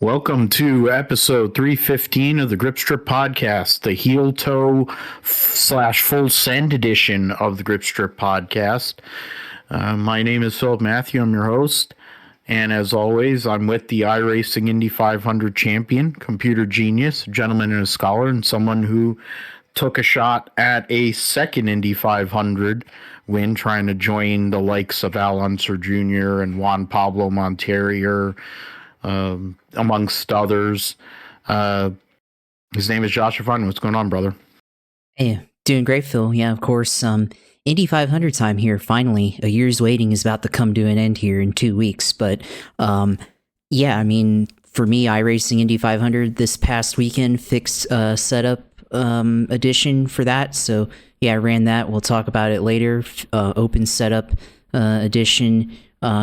Welcome to episode 315 of the Grip Strip podcast, the heel toe / full send edition of the Grip Strip podcast. My name is Philip Matthew. I'm your host. And as always, I'm with the iRacing Indy 500 champion, computer genius, gentleman and a scholar, and someone who took a shot at a second Indy 500 win, trying to join the likes of Al Unser Jr. and Juan Pablo Montoya, amongst others. His name is Josh Fun. What's going on, brother? Hey, doing great, Phil. Yeah, of course. Indy 500 time here. Finally, a year's waiting is about to come to an end here in 2 weeks. But yeah, I mean, for me, iRacing Indy 500 this past weekend fixed setup edition for that. So yeah, I ran that. We'll talk about it later. Open setup edition.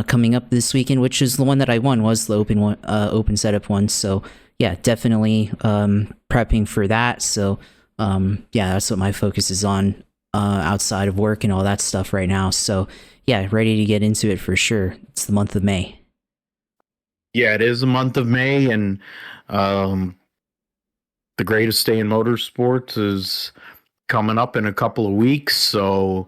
Coming up this weekend, which is the one that I won, was the open setup one. So yeah, definitely prepping for that. So yeah, that's what my focus is on outside of work and all that stuff right now. So yeah, ready to get into it for sure. It's the month of May. Yeah, it is the month of May, and the greatest day in motorsports is coming up in a couple of weeks. So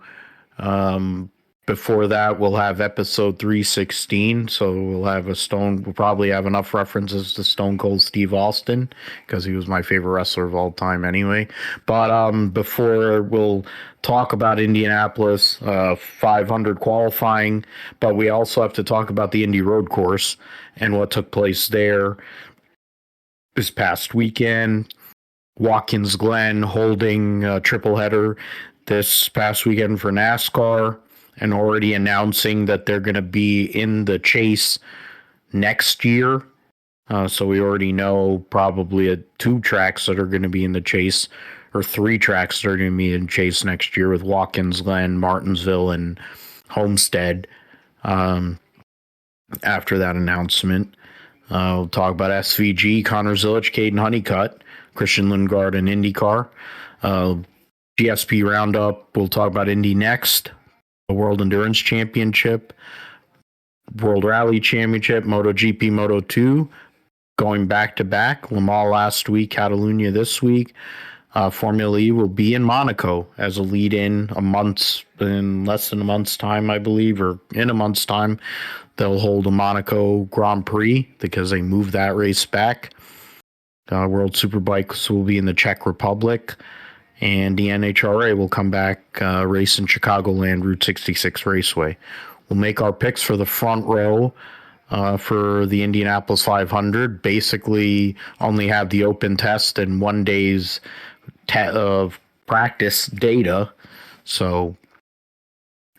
before that, we'll have episode 316. So we'll probably have enough references to Stone Cold Steve Austin, because he was my favorite wrestler of all time anyway. But before, we'll talk about Indianapolis 500 qualifying, but we also have to talk about the Indy road course and what took place there this past weekend. Watkins Glen holding a tripleheader this past weekend for NASCAR, and already announcing that they're going to be in the chase next year. So we already know probably 2 tracks that are going to be in the chase, or 3 tracks that are going to be in chase next year, with Watkins Glen, Martinsville, and Homestead. After that announcement, we'll talk about SVG, Connor Zilic, Caden Honeycutt, Christian Lundgaard, and IndyCar. GSP Roundup, we'll talk about Indy next. The World Endurance Championship, World Rally Championship, MotoGP, Moto2, going back to back. Le Mans last week, Catalunya this week. Formula E will be in Monaco as a lead-in in less than a month's time, I believe, or in a month's time. They'll hold a Monaco Grand Prix because they moved that race back. World Superbikes will be in the Czech Republic. And the NHRA will come back, race in Chicagoland, Route 66 Raceway. We'll make our picks for the front row for the Indianapolis 500. Basically, only have the open test and 1 day's of practice data. So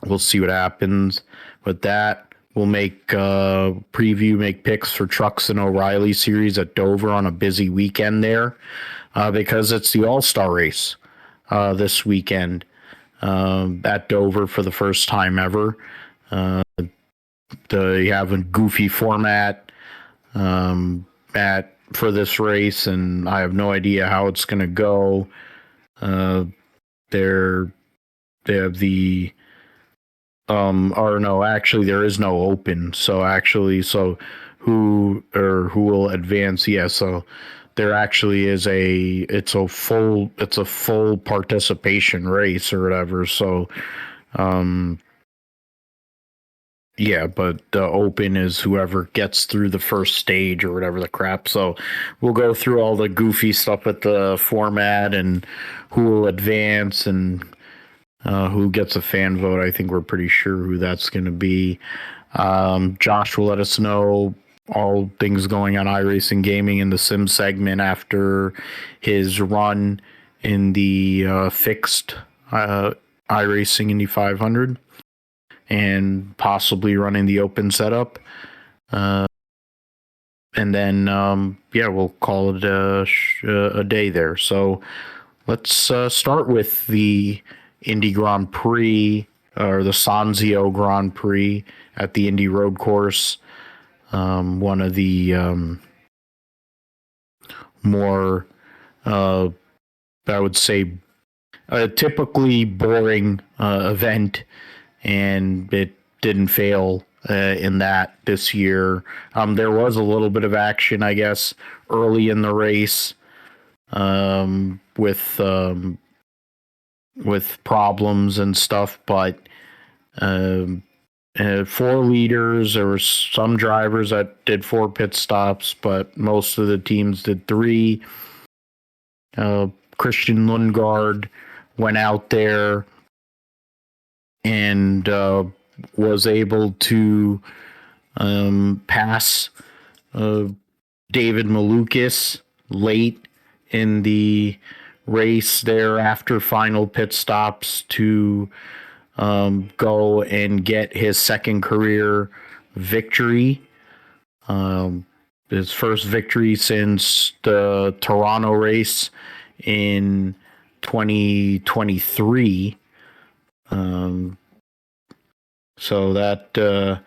we'll see what happens with that. We'll make picks for Trucks and O'Reilly Series at Dover on a busy weekend there, because it's the All-Star race this weekend at Dover for the first time ever. They have a goofy format for this race, and I have no idea how it's going to go. They have the actually there is no open. So who will advance? Yeah, so there actually is it's a full participation race or whatever. So yeah, but the open is whoever gets through the first stage or whatever the crap. So we'll go through all the goofy stuff with the format and who will advance and who gets a fan vote. I think we're pretty sure who that's going to be. Josh will let us know all things going on iRacing Gaming in the sim segment after his run in the fixed iRacing Indy 500 and possibly running the open setup. And then, we'll call it a day there. So let's start with the Indy Grand Prix, or the Sonsio Grand Prix at the Indy Road Course. One of the more, I would say, a typically boring event, and it didn't fail in that this year. There was a little bit of action, I guess, early in the race with problems and stuff, but 4 leaders. There were some drivers that did 4 pit stops, but most of the teams did 3. Christian Lundgaard went out there and was able to pass David Malukas late in the race there after final pit stops to go and get his second career victory. His first victory since the Toronto race in 2023. So that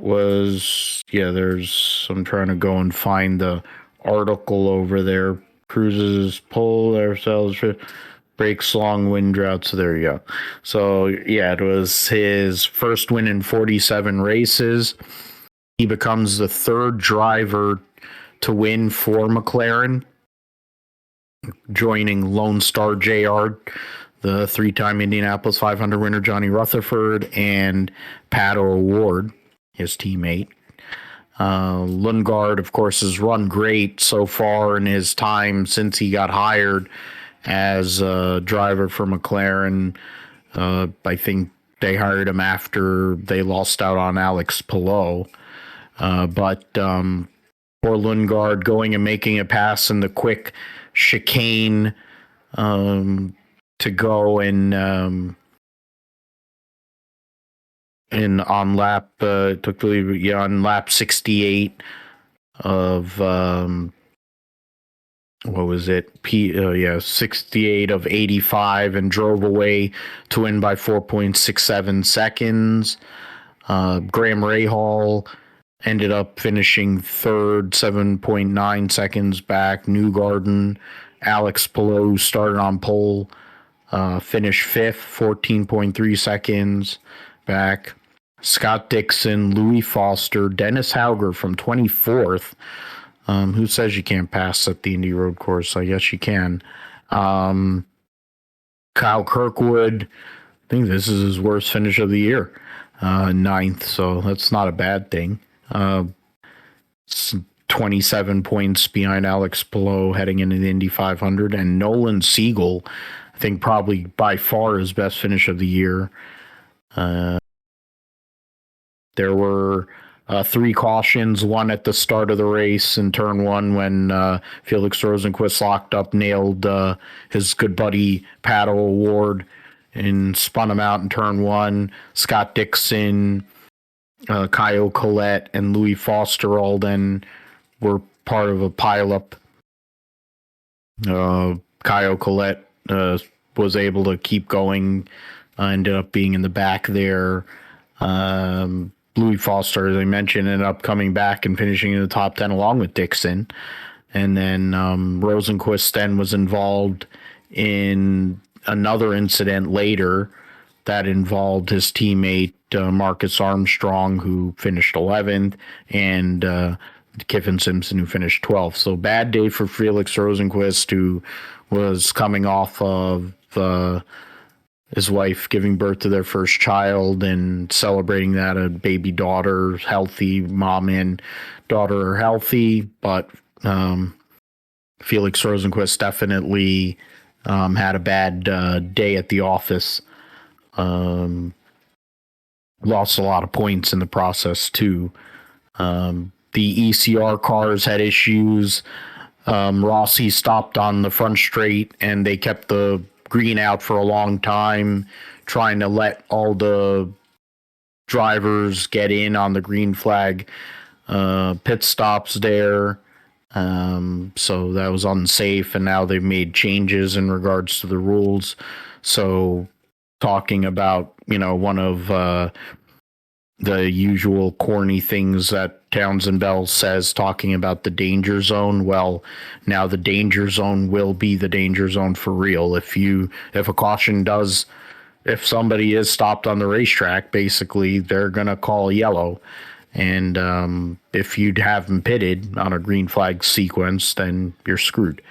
was, I'm trying to go and find the article over there. Cruises pull themselves, breaks long wind drought. So there you go. So it was his first win in 47 races. He becomes the 3rd driver to win for McLaren, joining Lone Star JR, the 3-time Indianapolis 500 winner Johnny Rutherford, and Pato O'Ward, his teammate. Lundgaard, of course, has run great so far in his time since he got hired as a driver for McLaren. I think they hired him after they lost out on Alex Palou. But for Lundgaard, going and making a pass in the quick chicane to go and on lap took the lead, on lap 68 of what was it? 68 of 85, and drove away to win by 4.67 seconds. Graham Rahal ended up finishing 3rd, 7.9 seconds back. Newgarden, Alex Palou started on pole, finished 5th, 14.3 seconds back. Scott Dixon, Louis Foster, Dennis Hauger from 24th. Who says you can't pass at the Indy Road Course? I guess you can. Kyle Kirkwood, I think this is his worst finish of the year, 9th, so that's not a bad thing. 27 points behind Alex Palou heading into the Indy 500, and Nolan Siegel, I think probably by far his best finish of the year. There were 3 cautions, one at the start of the race in turn 1 when Felix Rosenqvist locked up, nailed his good buddy Pato O'Ward and spun him out in turn 1. Scott Dixon, Kyle Collette, and Louis Foster all then were part of a pileup. Kyle Collette was able to keep going, ended up being in the back there. Louis Foster, as I mentioned, ended up coming back and finishing in the top 10 along with Dixon. And then Rosenqvist then was involved in another incident later that involved his teammate Marcus Armstrong, who finished 11th, and Kiffin Simpson, who finished 12th. So bad day for Felix Rosenqvist, who was coming off of his wife giving birth to their first child and celebrating that a baby daughter, healthy, mom and daughter are healthy. But Felix Rosenqvist definitely had a bad day at the office. Lost a lot of points in the process too. The ECR cars had issues. Rossi stopped on the front straight and they kept the green out for a long time, trying to let all the drivers get in on the green flag pit stops there. So that was unsafe, and now they've made changes in regards to the rules. So talking about, one of the usual corny things that Townsend Bell says, talking about the danger zone. Well, now the danger zone will be the danger zone for real. If a caution does if somebody is stopped on the racetrack, basically they're going to call yellow. And if you have them pitted on a green flag sequence, then you're screwed.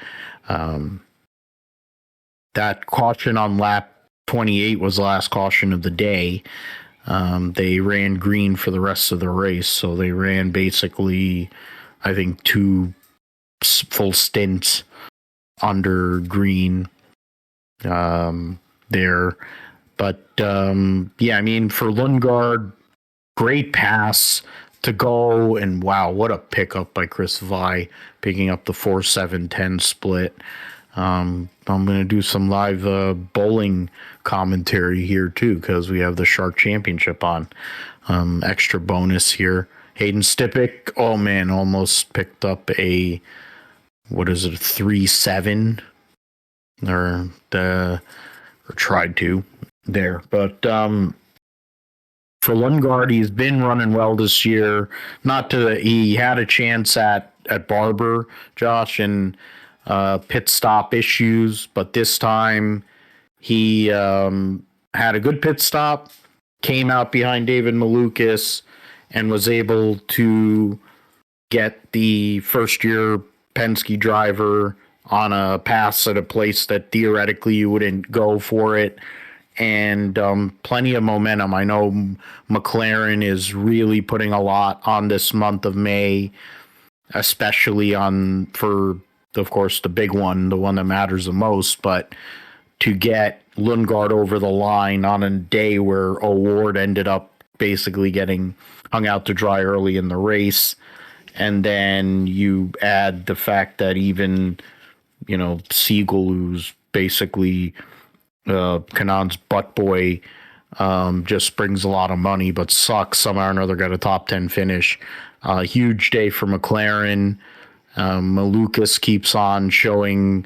That caution on lap 28 was the last caution of the day. They ran green for the rest of the race. So they ran basically, I think, 2 full stints under green there. But yeah, I mean, for Lundgaard, great pass to go, and wow, what a pickup by Chris Vai, picking up the 4-7-10 split. I'm going to do some live bowling commentary here too, because we have the Shark Championship on. Extra bonus here. Hayden Stipik, oh man, almost picked up a, what is it, a 3-7, or tried to there. But for Lundgaard, he's been running well this year. He had a chance at Barber, Josh, and pit stop issues, but this time he had a good pit stop, came out behind David Malukas, and was able to get the first-year Penske driver on a pass at a place that theoretically you wouldn't go for it. And plenty of momentum. I know McLaren is really putting a lot on this month of May, especially for, of course, the big one, the one that matters the most. But to get Lundgaard over the line on a day where O'Ward ended up basically getting hung out to dry early in the race, and then you add the fact that even, Siegel, who's basically Kanon's butt boy, just brings a lot of money, but sucks. Somehow or another got a top 10 finish. Huge day for McLaren. Malukas keeps on showing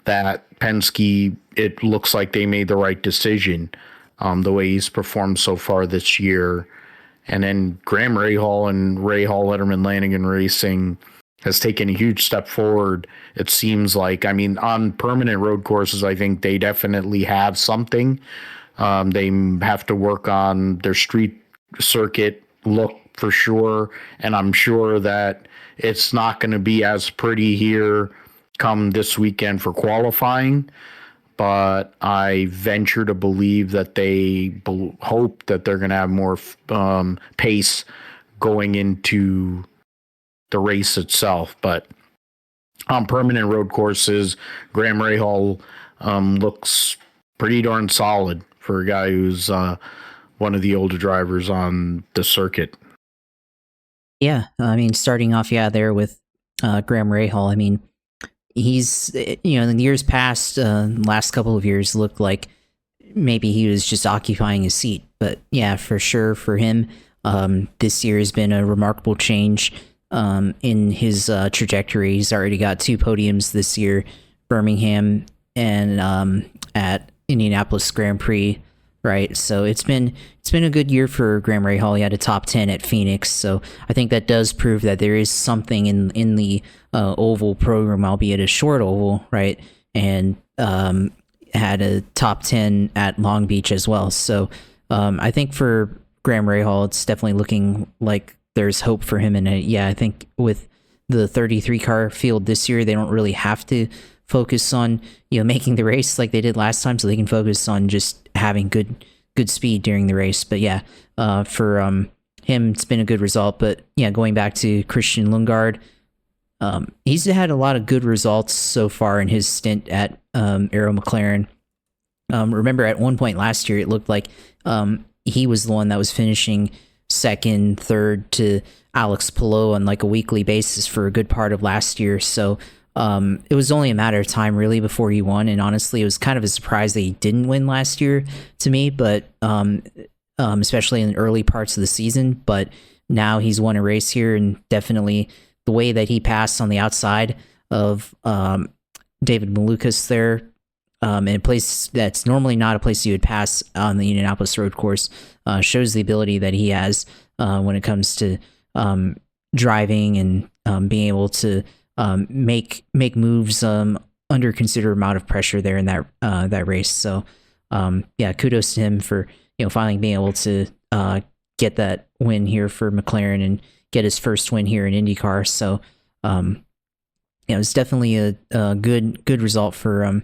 that Penske, it looks like they made the right decision, the way he's performed so far this year. And then Graham Rahal and Ray Hall Letterman Lanigan Racing has taken a huge step forward. It seems like, I mean, on permanent road courses, I think they definitely have something. They have to work on their street circuit look for sure. And I'm sure that it's not going to be as pretty here come this weekend for qualifying. But I venture to believe that they hope that they're going to have more pace going into the race itself. But on permanent road courses, Graham Rahal looks pretty darn solid for a guy who's one of the older drivers on the circuit. Yeah, I mean, starting off, there with Graham Rahal, I mean, he's, in the years past, last couple of years, looked like maybe he was just occupying his seat. But yeah, for sure, for him, this year has been a remarkable change in his trajectory. He's already got 2 podiums this year, Birmingham and at Indianapolis Grand Prix, right? So it's been a good year for Graham Rahal. He had a top 10 at Phoenix, so I think that does prove that there is something in the oval program, albeit a short oval, right? And had a top 10 at Long Beach as well. So I think for Graham Rahal, it's definitely looking like there's hope for him. And I think with the 33 car field this year, they don't really have to focus on making the race like they did last time, so they can focus on just having good speed during the race. But for him, it's been a good result. But going back to Christian Lundgaard, he's had a lot of good results so far in his stint at Aero McLaren. Remember, at one point last year, it looked like he was the one that was finishing second, third to Alex Palou on like a weekly basis for a good part of last year. So it was only a matter of time really before he won. And honestly, it was kind of a surprise that he didn't win last year to me, but especially in the early parts of the season. But now he's won a race here, and definitely the way that he passed on the outside of David Malukas there, in a place that's normally not a place you would pass on the Indianapolis road course, shows the ability that he has when it comes to driving and being able to make moves under considerable amount of pressure there in that race. So yeah, kudos to him for finally being able to get that win here for McLaren and get his first win here in IndyCar. So it's definitely a good result for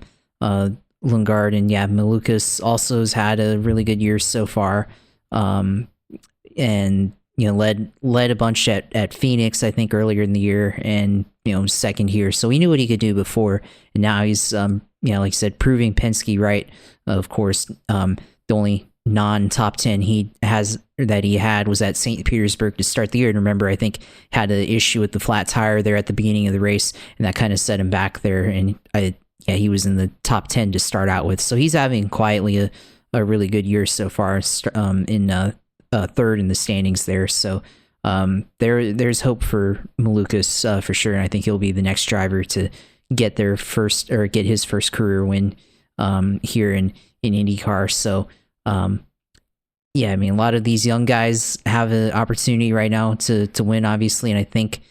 Lundgaard, and yeah, Malukas also has had a really good year so far, and led a bunch at Phoenix, I think, earlier in the year, and second here. So we knew what he could do before, and now he's like I said, proving Penske right. Of course, the only non-top 10 he had was at St. Petersburg to start the year. And remember, I think had an issue with the flat tire there at the beginning of the race, and that kind of set him back there. And he was in the top 10 to start out with. So he's having quietly a really good year so far, in third in the standings there. So there's hope for Malukas for sure. And I think he'll be the next driver to get his first career win here in IndyCar. So yeah, I mean, a lot of these young guys have an opportunity right now to win, obviously. And I think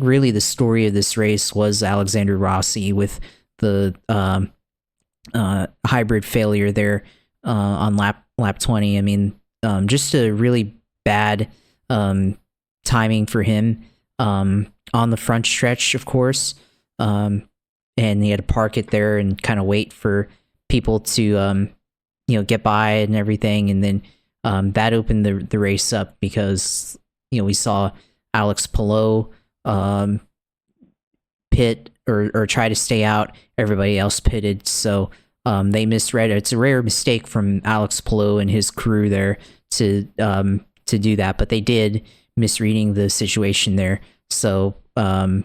really the story of this race was Alexander Rossi with the hybrid failure there on lap 20. I mean, just a really bad timing for him on the front stretch, of course. And he had to park it there and kind of wait for people to get by and everything. And then that opened the race up because we saw Alex Palou pit or try to stay out. Everybody else pitted, so they misread it. It's a rare mistake from Alex Palou and his crew there to do that, but they did, misreading the situation there. So and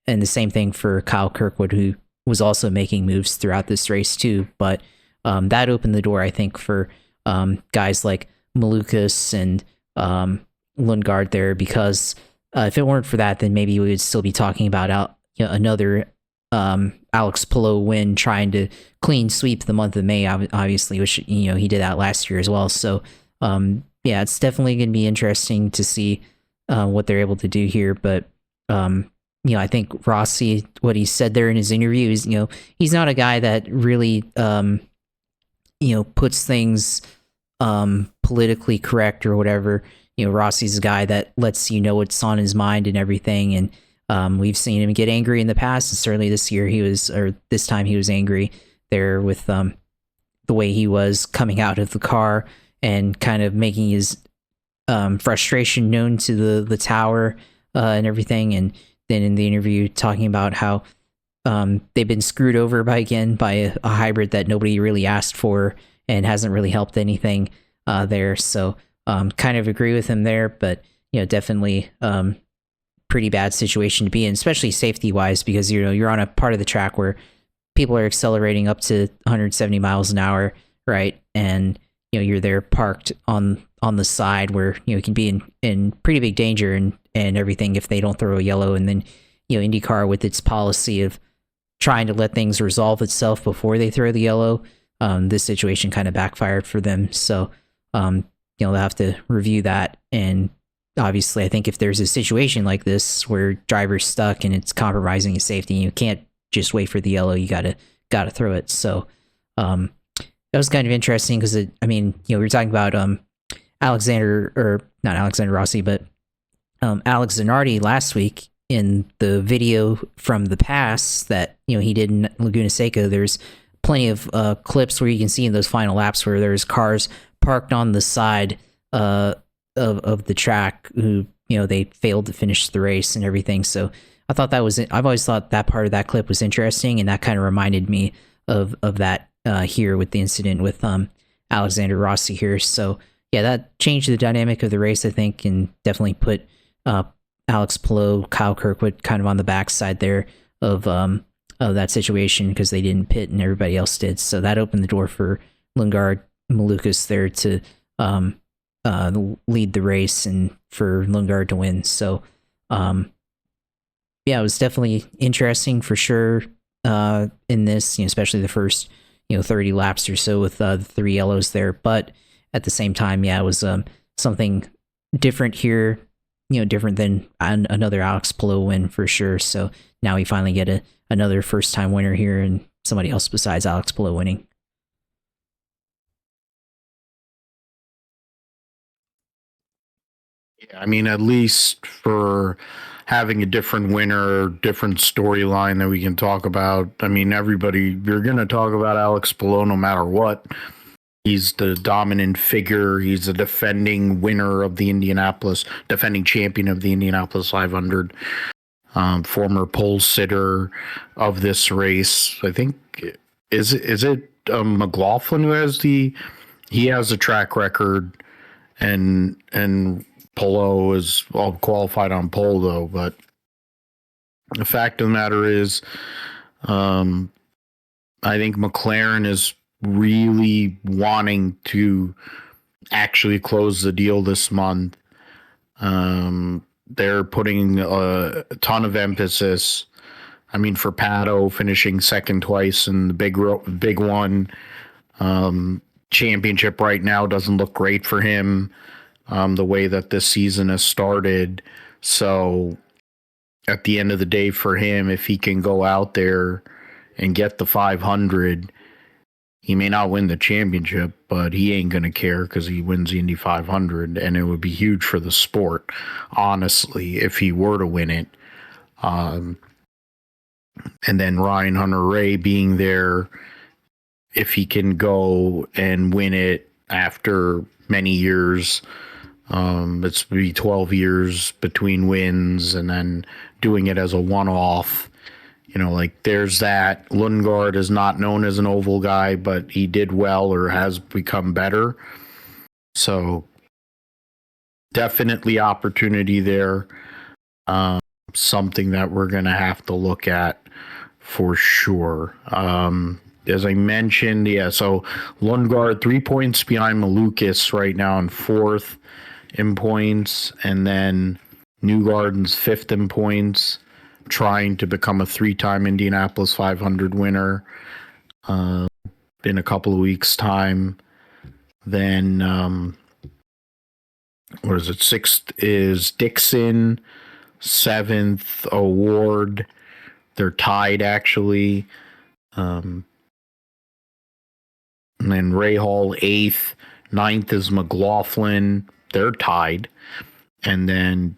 the same thing for Kyle Kirkwood, who was also making moves throughout this race too. But that opened the door, I think, for guys like Malukas and Lundgaard there, because if it weren't for that, then maybe we would still be talking about another Alex Palou win, trying to clean sweep the month of May, obviously, which he did that last year as well. So yeah, it's definitely going to be interesting to see what they're able to do here. But I think Rossi, what he said there in his interview is, he's not a guy that really puts things politically correct or whatever. Rossi's a guy that lets what's on his mind and everything. And we've seen him get angry in the past, and certainly this time he was angry there with the way he was coming out of the car and kind of making his frustration known to the tower and everything. And then in the interview talking about how they've been screwed over by a hybrid that nobody really asked for and hasn't really helped anything there. So kind of agree with him there, but definitely pretty bad situation to be in, especially safety wise, because you're on a part of the track where people are accelerating up to 170 miles an hour, right? And you're there parked on the side where you can be in pretty big danger and everything if they don't throw a yellow. And then IndyCar, with its policy of trying to let things resolve itself before they throw the yellow, this situation kind of backfired for them. So they'll have to review that. And obviously, I think if there's a situation like this where driver's stuck and it's compromising his safety, you can't just wait for the yellow. You gotta throw it. So that was kind of interesting because we were talking about not Alexander Rossi, but Alex Zanardi last week in the video from the pass that he did in Laguna Seca. There's plenty of clips where you can see in those final laps where there's cars parked on the side of the track who they failed to finish the race and everything. So I thought I've always thought that part of that clip was interesting, and that kind of reminded me of that here with the incident with Alexander Rossi here. So yeah, that changed the dynamic of the race, I think, and definitely put Alex Palou, Kyle Kirkwood kind of on the backside there of that situation because they didn't pit and everybody else did. So that opened the door for Lundgaard, Malukas there to lead the race and for Lundgaard to win. So yeah, it was definitely interesting for sure in this, especially the first 30 laps or so with the three yellows there. But at the same time, yeah, it was something different here, different than another Alex Palou win for sure. So now we finally get another first time winner here and somebody else besides Alex Palou winning. I mean, at least for having a different winner, different storyline that we can talk about. I mean, you're going to talk about Alex Palou no matter what. He's the dominant figure. He's a defending winner of the defending champion of the Indianapolis 500, former pole sitter of this race. I think, is it McLaughlin who he has a track record, and Palou is all qualified on pole though. But the fact of the matter is, I think McLaren is really wanting to actually close the deal this month. They're putting a ton of emphasis. I mean, for Pato finishing second twice in the big one, championship right now doesn't look great for him. The way that this season has started. So at the end of the day for him, if he can go out there and get the 500, he may not win the championship, but he ain't going to care because he wins the Indy 500, and it would be huge for the sport, honestly, if he were to win it. And then Ryan Hunter-Reay being there, if he can go and win it after many years, it's be 12 years between wins, and then doing it as a one-off. There's that. Lundgaard is not known as an oval guy, but he did well or has become better. So definitely opportunity there. Something that we're going to have to look at for sure. As I mentioned, so Lundgaard 3 points behind Malukas right now in fourth in points, and then Newgarden's fifth in points, trying to become a 3-time Indianapolis 500 winner in a couple of weeks' time. Then, sixth is Dixon, seventh, Award. They're tied, actually. And then Rahal, eighth. Ninth is McLaughlin. They're tied. And then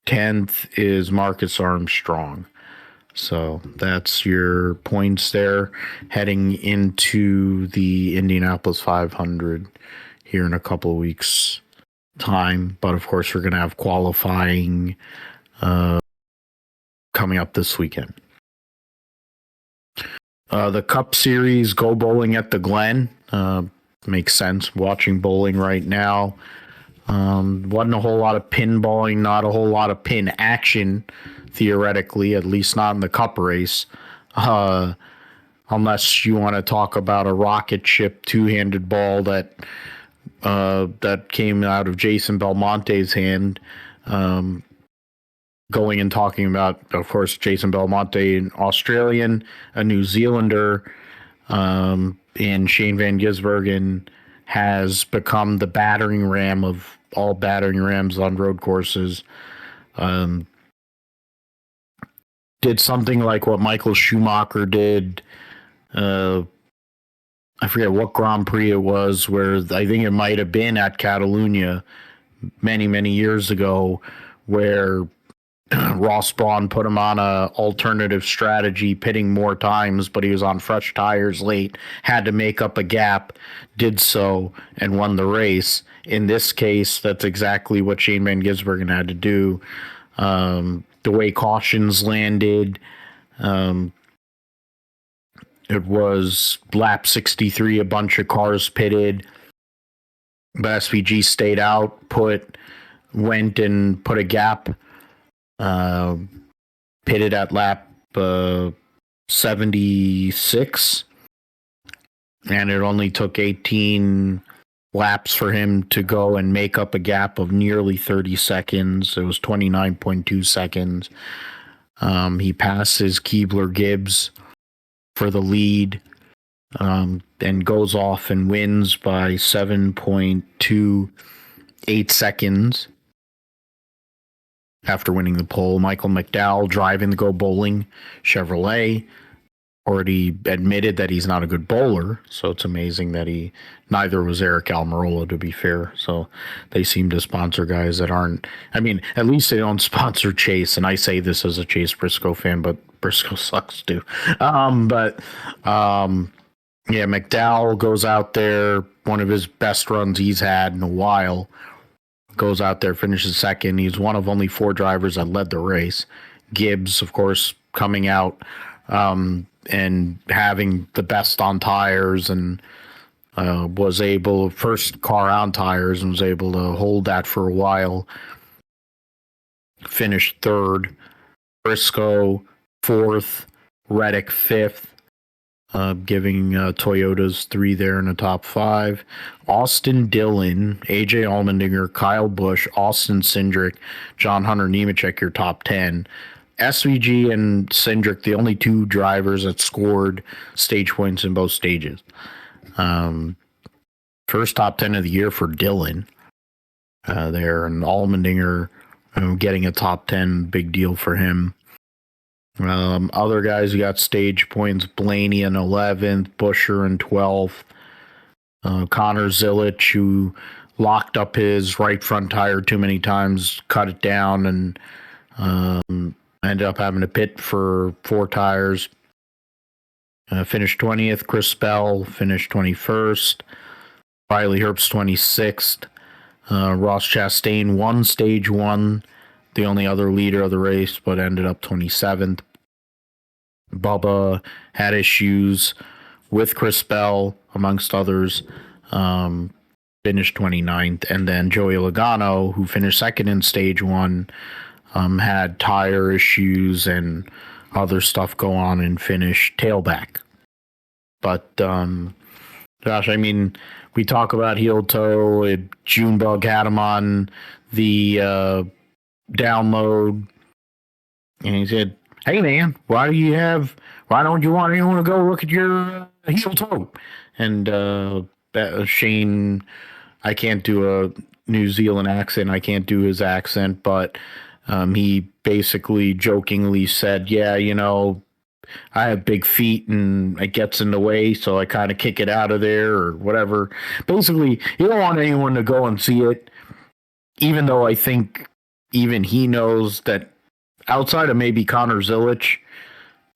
10th is Marcus Armstrong. So that's your points there heading into the Indianapolis 500 here in a couple of weeks' time. But of course, we're going to have qualifying coming up this weekend. The Cup Series, go bowling at the Glen. Makes sense. Watching bowling right now. Wasn't a whole lot of pinballing, not a whole lot of pin action, theoretically, at least not in the Cup race. Unless you want to talk about a rocket ship two-handed ball that came out of Jason Belmonte's hand. Going and talking about, of course, Jason Belmonte, an Australian, a New Zealander, and Shane Van Gisbergen has become the battering ram of all battering rams on road courses. Did something like what Michael Schumacher did. I forget what Grand Prix it was, where I think it might have been at Catalunya many, many years ago, where Ross Brawn put him on a alternative strategy, pitting more times, but he was on fresh tires late, had to make up a gap, did so, and won the race. In this case, that's exactly what Shane Van Gisbergen had to do. The way cautions landed, it was lap 63, a bunch of cars pitted, but SVG stayed out, went and put a gap, pitted at lap 76, and it only took 18 laps for him to go and make up a gap of nearly 30 seconds. It was 29.2 seconds. He passes Keebler-Gibbs for the lead, and goes off and wins by 7.28 seconds after winning the pole. Michael McDowell driving the Go Bowling Chevrolet already admitted that he's not a good bowler. So it's amazing that neither was Eric Almirola, to be fair. So they seem to sponsor guys that aren't, I mean, at least they don't sponsor Chase. And I say this as a Chase Briscoe fan, but Briscoe sucks too. Yeah, McDowell goes out there, one of his best runs he's had in a while. Goes out there, finishes second. He's one of only 4 drivers that led the race. Gibbs, of course, coming out and having the best on tires, and was able, first car on tires, and was able to hold that for a while. Finished 3rd. Briscoe 4th. Reddick 5th. Giving Toyotas 3 there in the top 5. Austin Dillon, AJ Allmendinger, Kyle Busch, Austin Cindric, John Hunter Nemechek, your top 10. SVG and Cindric, the only 2 drivers that scored stage points in both stages. First top 10 of the year for Dillon there, and Allmendinger getting a top 10, big deal for him. Other guys who got stage points: Blaney in 11th, Buescher in 12th, Connor Zilic, who locked up his right front tire too many times, cut it down, and ended up having to pit for 4 tires. Finished 20th. Chris Bell finished 21st. Riley Herbst 26th. Ross Chastain won stage 1. The only other leader of the race, but ended up 27th. Bubba had issues with Chris Bell, amongst others, finished 29th. And then Joey Logano, who finished 2nd in stage 1, had tire issues and other stuff go on and finished tailback. But, Josh, I mean, we talk about heel toe. Junebug had him on the download, and he said, "Hey man, why don't you want anyone to go look at your heel toe?" And Shane, I can't do a New Zealand accent, I can't do his accent, but he basically jokingly said, "Yeah, you know, I have big feet and it gets in the way, so I kind of kick it out of there," or whatever. Basically, you don't want anyone to go and see it, even though I think even he knows that outside of maybe Connor Zilic,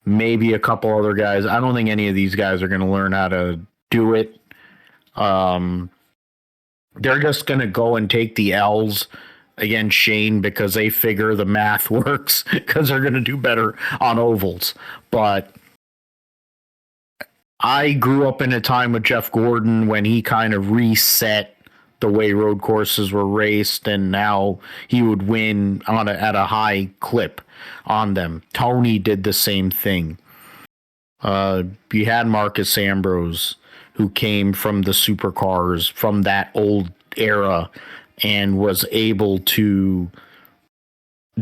maybe a couple other guys, I don't think any of these guys are going to learn how to do it. They're just going to go and take the L's against Shane because they figure the math works, because they're going to do better on ovals. But I grew up in a time with Jeff Gordon when he kind of reset the way road courses were raced, and now he would win at a high clip on them. Tony did the same thing. You had Marcus Ambrose, who came from the supercars, from that old era, and was able to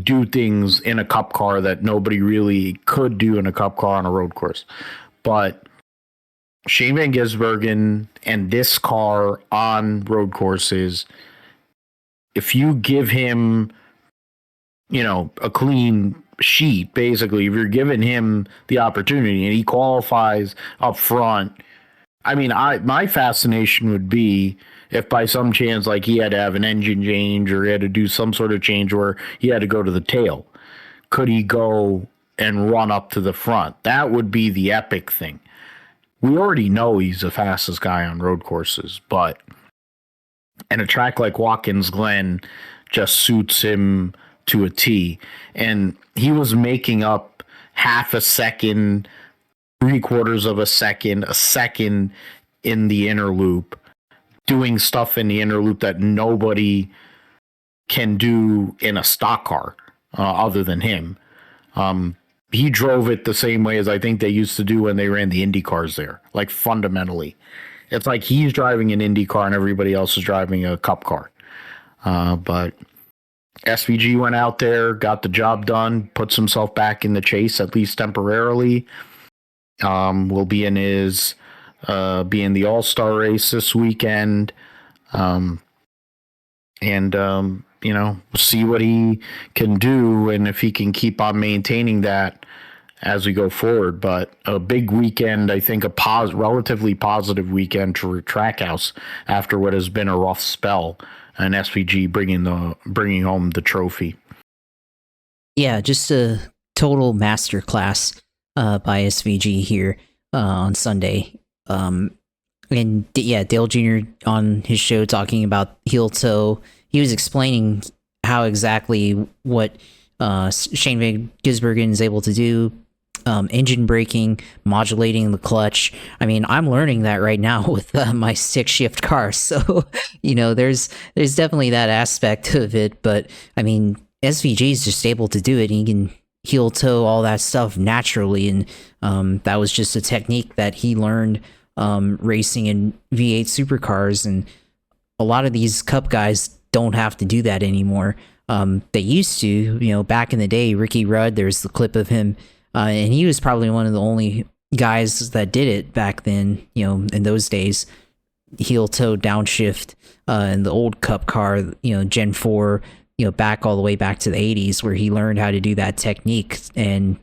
do things in a cup car that nobody really could do in a cup car on a road course. But Shane Van Gisbergen and this car on road courses, if you give him, you know, a clean sheet, basically, if you're giving him the opportunity and he qualifies up front, I mean, my fascination would be if by some chance, like, he had to have an engine change or he had to do some sort of change where he had to go to the tail. Could he go and run up to the front? That would be the epic thing. We already know he's the fastest guy on road courses, but and a track like Watkins Glen just suits him to a T. And he was making up half a second, 3/4 of a second in the inner loop, doing stuff in the inner loop that nobody can do in a stock car other than him. He drove it the same way as I think they used to do when they ran the Indy cars there, like fundamentally. It's like he's driving an Indy car and everybody else is driving a cup car. But SVG went out there, got the job done, puts himself back in the chase, at least temporarily. Will be in the All-Star race this weekend. You know, see what he can do, and if he can keep on maintaining that, as we go forward. But a big weekend, I think, relatively positive weekend for Trackhouse after what has been a rough spell, and SVG bringing home the trophy. Yeah, just a total masterclass by SVG here on Sunday. And yeah, Dale Jr. on his show talking about heel toe. He was explaining how exactly what Shane Van Gisbergen is able to do, engine braking, modulating the clutch. I mean, I'm learning that right now with my stick shift car. So, there's definitely that aspect of it. But I mean, SVG is just able to do it. He can heel toe all that stuff naturally. And that was just a technique that he learned racing in V8 supercars. And a lot of these Cup guys don't have to do that anymore. They used to, back in the day. Ricky Rudd, there's the clip of him, and he was probably one of the only guys that did it back then, in those days. Heel toe downshift in the old Cup car, Gen 4, back all the way back to the 80s, where he learned how to do that technique, and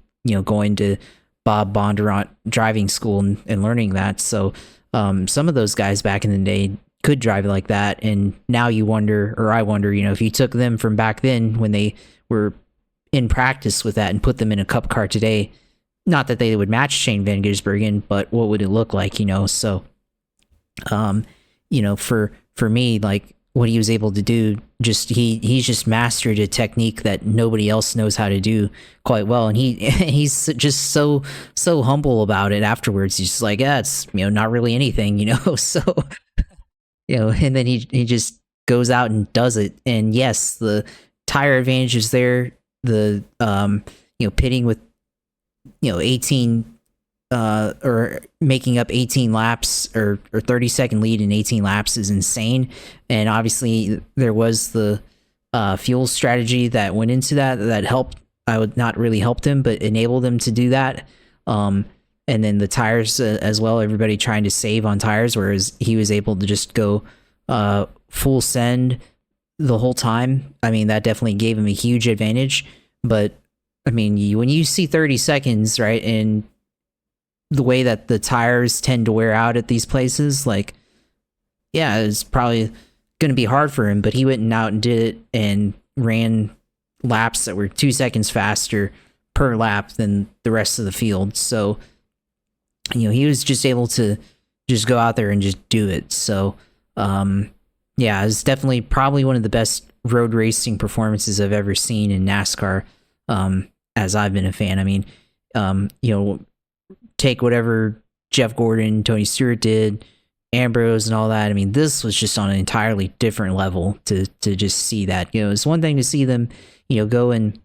going to Bob Bondurant driving school and learning that. So some of those guys back in the day could drive like that, and now I wonder, if you took them from back then when they were in practice with that and put them in a Cup car today, not that they would match Shane Van Gisbergen, but what would it look like? So for me, like, what he was able to do, he's just mastered a technique that nobody else knows how to do quite well, and he's just so humble about it afterwards. He's just like, yeah, it's not really anything, so and then he just goes out and does it. And yes, the tire advantage is there. The pitting with 18 or making up 18 laps or 30-second lead in 18 laps is insane. And obviously there was the fuel strategy that went into that helped. I would not really helped him, but enabled him to do that. And then the tires as well, everybody trying to save on tires, whereas he was able to just go full send the whole time. I mean, that definitely gave him a huge advantage. But I mean, when you see 30 seconds, right, and the way that the tires tend to wear out at these places, like, yeah, it's probably going to be hard for him, but he went out and did it and ran laps that were 2 seconds faster per lap than the rest of the field. So, he was just able to just go out there and just do it. So, yeah, it's definitely probably one of the best road racing performances I've ever seen in NASCAR, as I've been a fan. I mean, take whatever Jeff Gordon, Tony Stewart did, Ambrose and all that. I mean, this was just on an entirely different level to just see that. It's one thing to see them, go and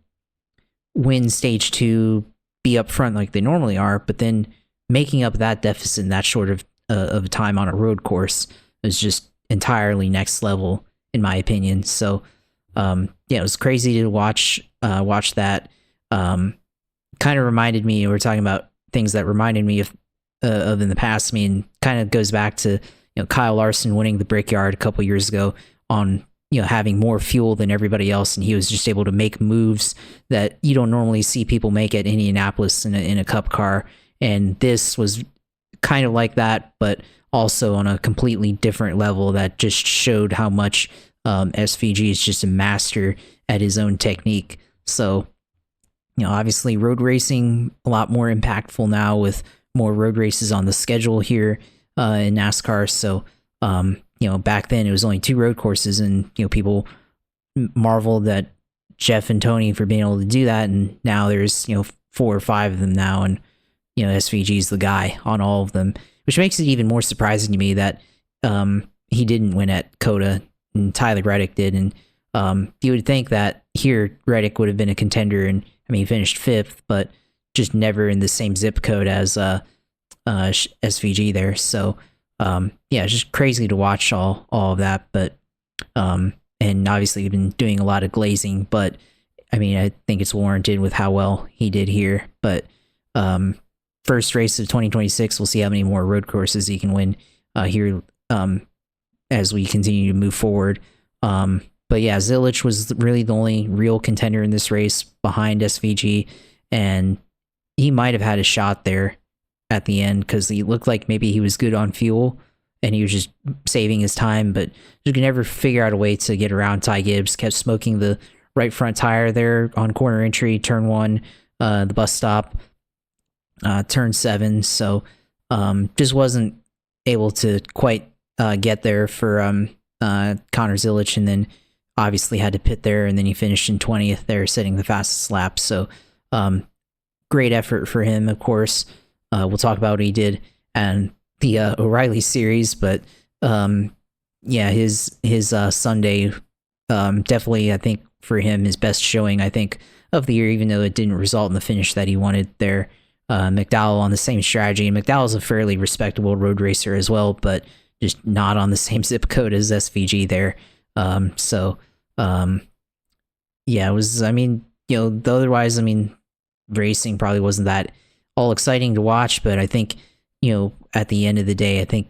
win stage 2, be up front like they normally are, but then making up that deficit in that short of a time on a road course is just entirely next level, in my opinion. So, yeah, it was crazy to watch that. Kind of reminded me, we're talking about things that reminded me of in the past. I mean, kind of goes back to Kyle Larson winning the Brickyard a couple years ago on having more fuel than everybody else, and he was just able to make moves that you don't normally see people make at Indianapolis in a Cup car. And this was kind of like that, but also on a completely different level that just showed how much SVG is just a master at his own technique. So, obviously road racing a lot more impactful now with more road races on the schedule here in NASCAR. So, back then it was only 2 road courses, and people marveled at Jeff and Tony for being able to do that. And now there's 4 or 5 of them now, and SVG's the guy on all of them, which makes it even more surprising to me that he didn't win at COTA and Tyler Reddick did. And you would think that here Reddick would have been a contender, and he finished 5th, but just never in the same zip code as SVG there. So yeah, it's just crazy to watch all of that. But and obviously we've been doing a lot of glazing, but I think it's warranted with how well he did here. But first race of 2026, we'll see how many more road courses he can win here as we continue to move forward. But yeah, Zilich was really the only real contender in this race behind SVG, and he might have had a shot there at the end because he looked like maybe he was good on fuel and he was just saving his time, but you could never figure out a way to get around Ty Gibbs. Kept smoking the right front tire there on corner entry, turn 1, the bus stop, turn 7. So just wasn't able to quite get there for Connor Zilic, and then obviously had to pit there, and then he finished in 20th there, setting the fastest lap. So great effort for him, of course. We'll talk about what he did and the O'Reilly series, but yeah, his Sunday definitely, I think for him, his best showing, I think, of the year, even though it didn't result in the finish that he wanted there. McDowell on the same strategy. McDowell's a fairly respectable road racer as well, but just not on the same zip code as SVG there. Yeah, it was, I mean, otherwise, I mean, racing probably wasn't that all exciting to watch, but I think, at the end of the day, I think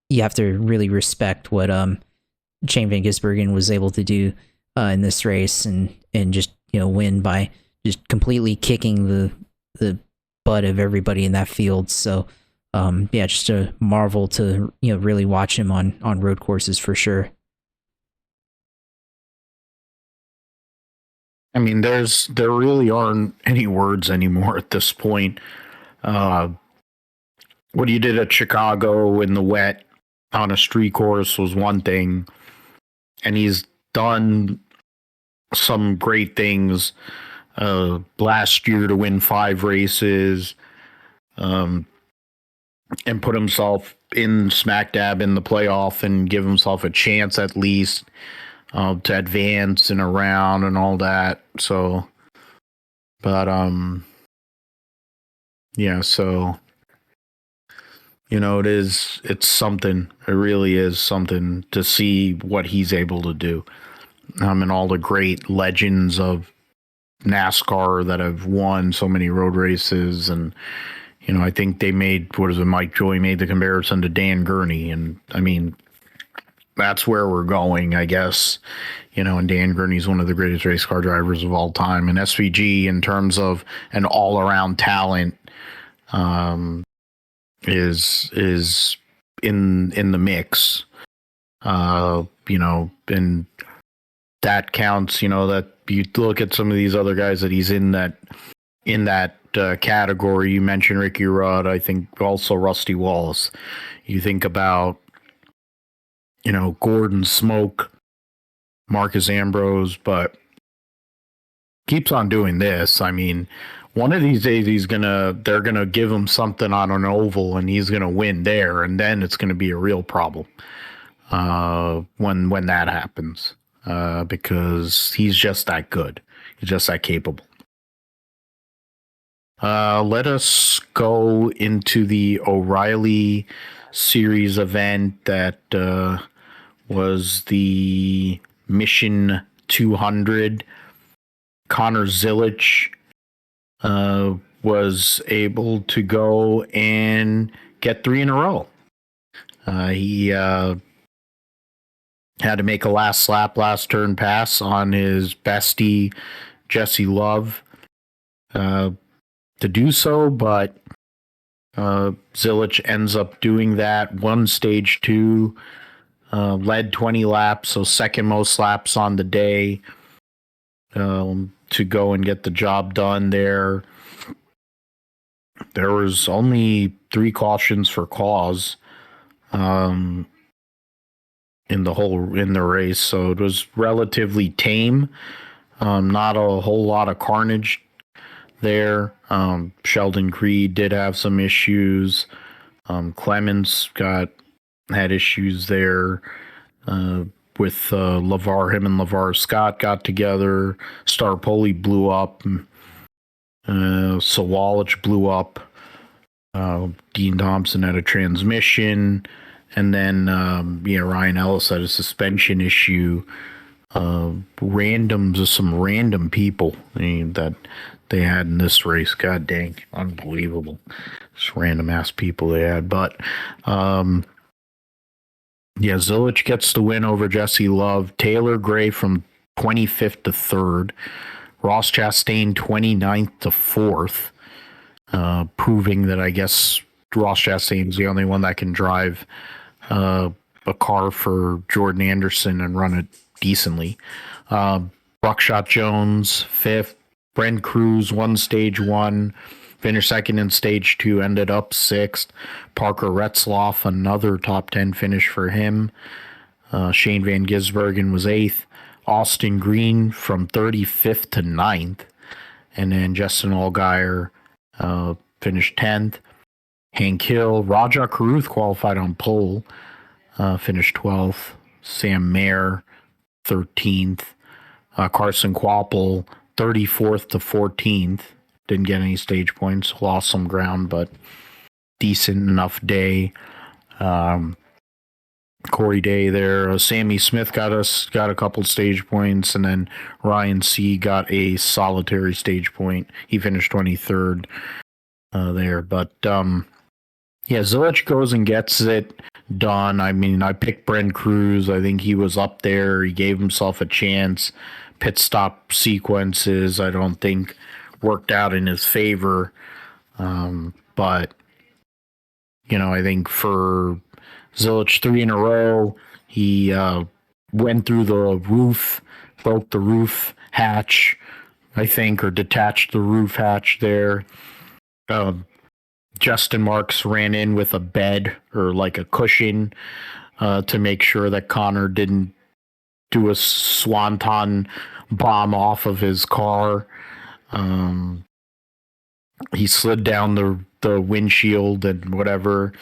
you have to really respect what Shane Van Gisbergen was able to do in this race and just, win by just completely kicking the butt of everybody in that field. So, yeah, just a marvel to, really watch him on road courses for sure. I mean, there really aren't any words anymore at this point. What he did at Chicago in the wet on a street course was one thing, and he's done some great things last year to win 5 races, and put himself in smack dab in the playoff and give himself a chance at least to advance and around and all that. So, but yeah, so it's something. It really is something to see what he's able to do. And all the great legends of NASCAR that have won so many road races. And, I think they made, Mike Joy made the comparison to Dan Gurney. And, I mean, that's where we're going, I guess. And Dan Gurney's one of the greatest race car drivers of all time. And SVG, in terms of an all-around talent, is in the mix. And that counts. That you look at some of these other guys that he's in that category. You mentioned Ricky Rudd. I think also Rusty Wallace. You think about Gordon Smoke, Marcus Ambrose, but keeps on doing this. I mean, one of these days they're gonna give him something on an oval and he's gonna win there, and then it's gonna be a real problem when that happens, because he's just that good. He's just that capable. Let us go into the O'Reilly series event that was the Mission 200. Connor Zilic was able to go and get 3 in a row. He had to make a last turn pass on his bestie, Jesse Love, to do so, but Zilic ends up doing that. Won stage 2, led 20 laps, so second most laps on the day, to go and get the job done there. There was only 3 cautions for cause in the race, so it was relatively tame. Not a whole lot of carnage there. Sheldon Creed did have some issues. Clements had issues there with LeVar. Him and LeVar Scott got together. Starpoli blew up. Sawalich blew up. Dean Thompson had a transmission. And then, Ryan Ellis had a suspension issue. Some random people that they had in this race. God dang, unbelievable. Just random ass people they had. But, Zilic gets the win over Jesse Love. Taylor Gray from 25th to 3rd. Ross Chastain 29th to 4th. proving that I guess Ross Chastain's the only one that can drive a car for Jordan Anderson and run it decently. Buckshot Jones, 5th. Brent Cruz won stage 1, finished 2nd in stage 2, ended up 6th. Parker Retzloff, another top 10 finish for him. Shane Van Gisbergen was 8th. Austin Green from 35th to 9th. And then Justin Allgaier finished 10th. Hank Hill, Raja Caruth qualified on pole, finished 12th. Sam Mayer, 13th. Carson Quapple, 34th to 14th. Didn't get any stage points. Lost some ground, but decent enough day. Corey Day there. Sammy Smith got a couple stage points, and then Ryan C got a solitary stage point. He finished 23rd there. But Zilich goes and gets it done. I mean, I picked Brent Cruz. I think he was up there. He gave himself a chance. Pit stop sequences, I don't think, worked out in his favor. But, I think for Zilich 3 in a row, he went through the roof, broke the roof hatch, I think, or detached the roof hatch there. Justin Marks ran in with a bed or like a cushion to make sure that Connor didn't do a swanton bomb off of his car. He slid down the windshield and whatever.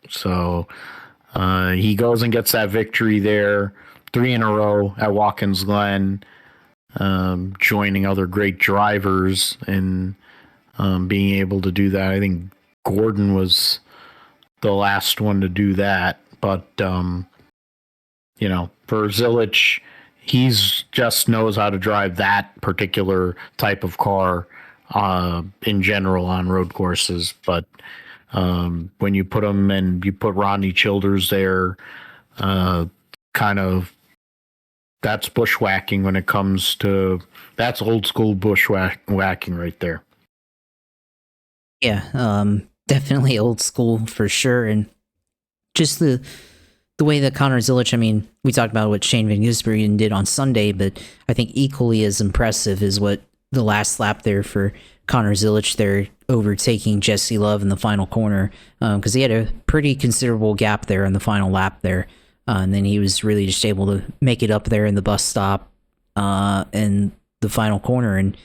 So he goes and gets that victory there. 3 in a row at Watkins Glen, joining other great drivers and being able to do that. I think Gordon was the last one to do that. But, for Zilich, he's just knows how to drive that particular type of car in general on road courses. But when you put him and you put Rodney Childers there, kind of that's bushwhacking when it comes to that's old school bushwhacking right there. Yeah, definitely old school for sure. And just the way that Connor Zilich, I mean, we talked about what Shane Van Gisbergen did on Sunday, but I think equally as impressive is what the last lap there for Connor Zilich there, overtaking Jesse Love in the final corner, because he had a pretty considerable gap there in the final lap there. And then he was really just able to make it up there in the bus stop in the final corner. And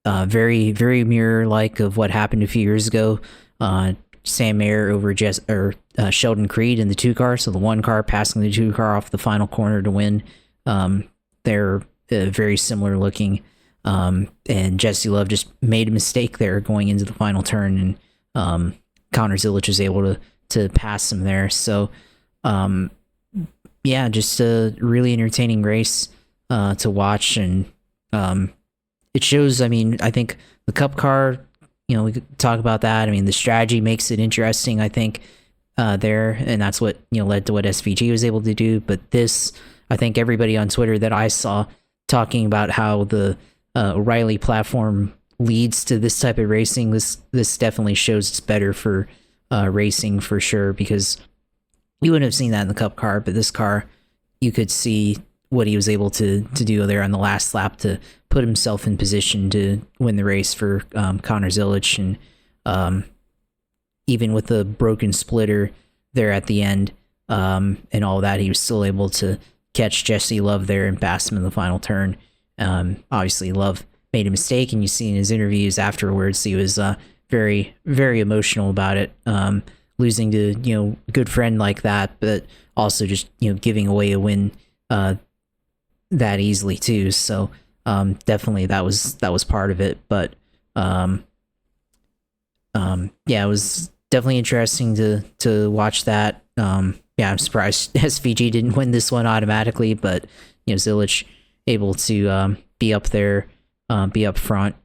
very, very mirror-like of what happened a few years ago. Sam Mayer over Sheldon Creed in the 2 car. So the 1 car passing the 2 car off the final corner to win. They're very similar looking. And Jesse Love just made a mistake there going into the final turn. And Connor Zilich was able to pass him there. So, just a really entertaining race to watch. And it shows, I mean, I think the Cup car, we could talk about that. I mean, the strategy makes it interesting, I think, there. And that's what, led to what SVG was able to do. But this, I think everybody on Twitter that I saw talking about how the O'Reilly platform leads to this type of racing, this definitely shows it's better for racing for sure, because you wouldn't have seen that in the Cup car, but this car, you could see what he was able to do there on the last lap to put himself in position to win the race for Connor Zilich. And even with the broken splitter there at the end and all that, he was still able to catch Jesse Love there and pass him in the final turn. Obviously, Love made a mistake, and you see in his interviews afterwards, he was very, very emotional about it, losing to a good friend like that, but also just giving away a win that easily too. So definitely that was part of it. But it was definitely interesting to watch that. I'm surprised SVG didn't win this one automatically, but Zilich able to be up there, be up front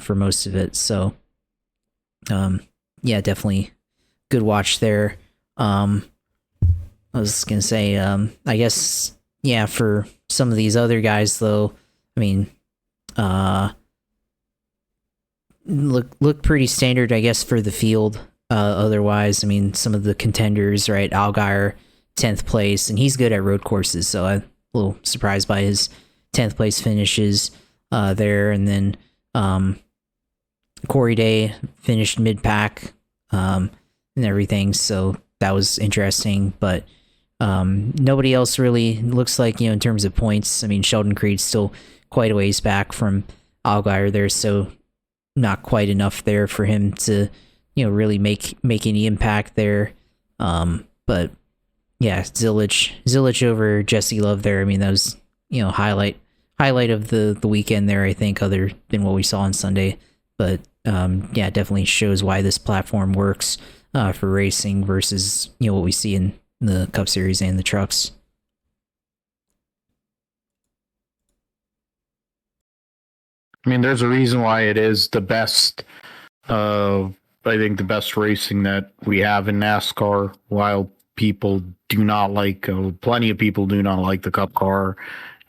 for most of it. So definitely good watch there. I was gonna say, I guess, for some of these other guys though, I mean, look pretty standard, I guess, for the field. Otherwise, I mean, some of the contenders, right? Allgaier, 10th place, and he's good at road courses, so I'm a little surprised by his 10th place finishes there. And then Corey Day finished mid-pack and everything, so that was interesting. But nobody else really looks like, in terms of points. I mean, Sheldon Creed's still quite a ways back from Allgaier there, so not quite enough there for him to, really make any impact there. But yeah, Zilich over Jesse Love there. I mean, that was, highlight of the weekend there, I think, other than what we saw on Sunday. But yeah, definitely shows why this platform works for racing versus, what we see in the Cup Series and the trucks. I mean, there's a reason why it is the best, I think the best racing that we have in NASCAR, while people do not like, plenty of people do not like the Cup car,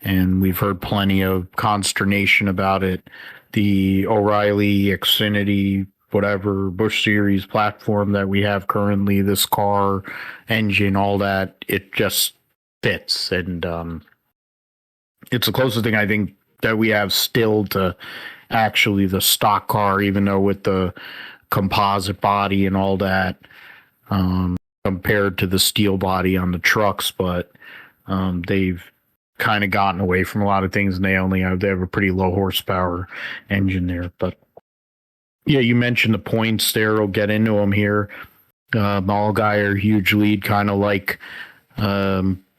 and we've heard plenty of consternation about it. The O'Reilly, Xfinity, whatever, Busch Series platform that we have currently, this car, engine, all that, it just fits. And it's the closest thing I think that we have still to actually the stock car, even though with the composite body and all that, compared to the steel body on the trucks. But they've kind of gotten away from a lot of things, and they have a pretty low horsepower engine there. But yeah, you mentioned the points there. We'll get into them here. Allgaier, huge lead, kind of like,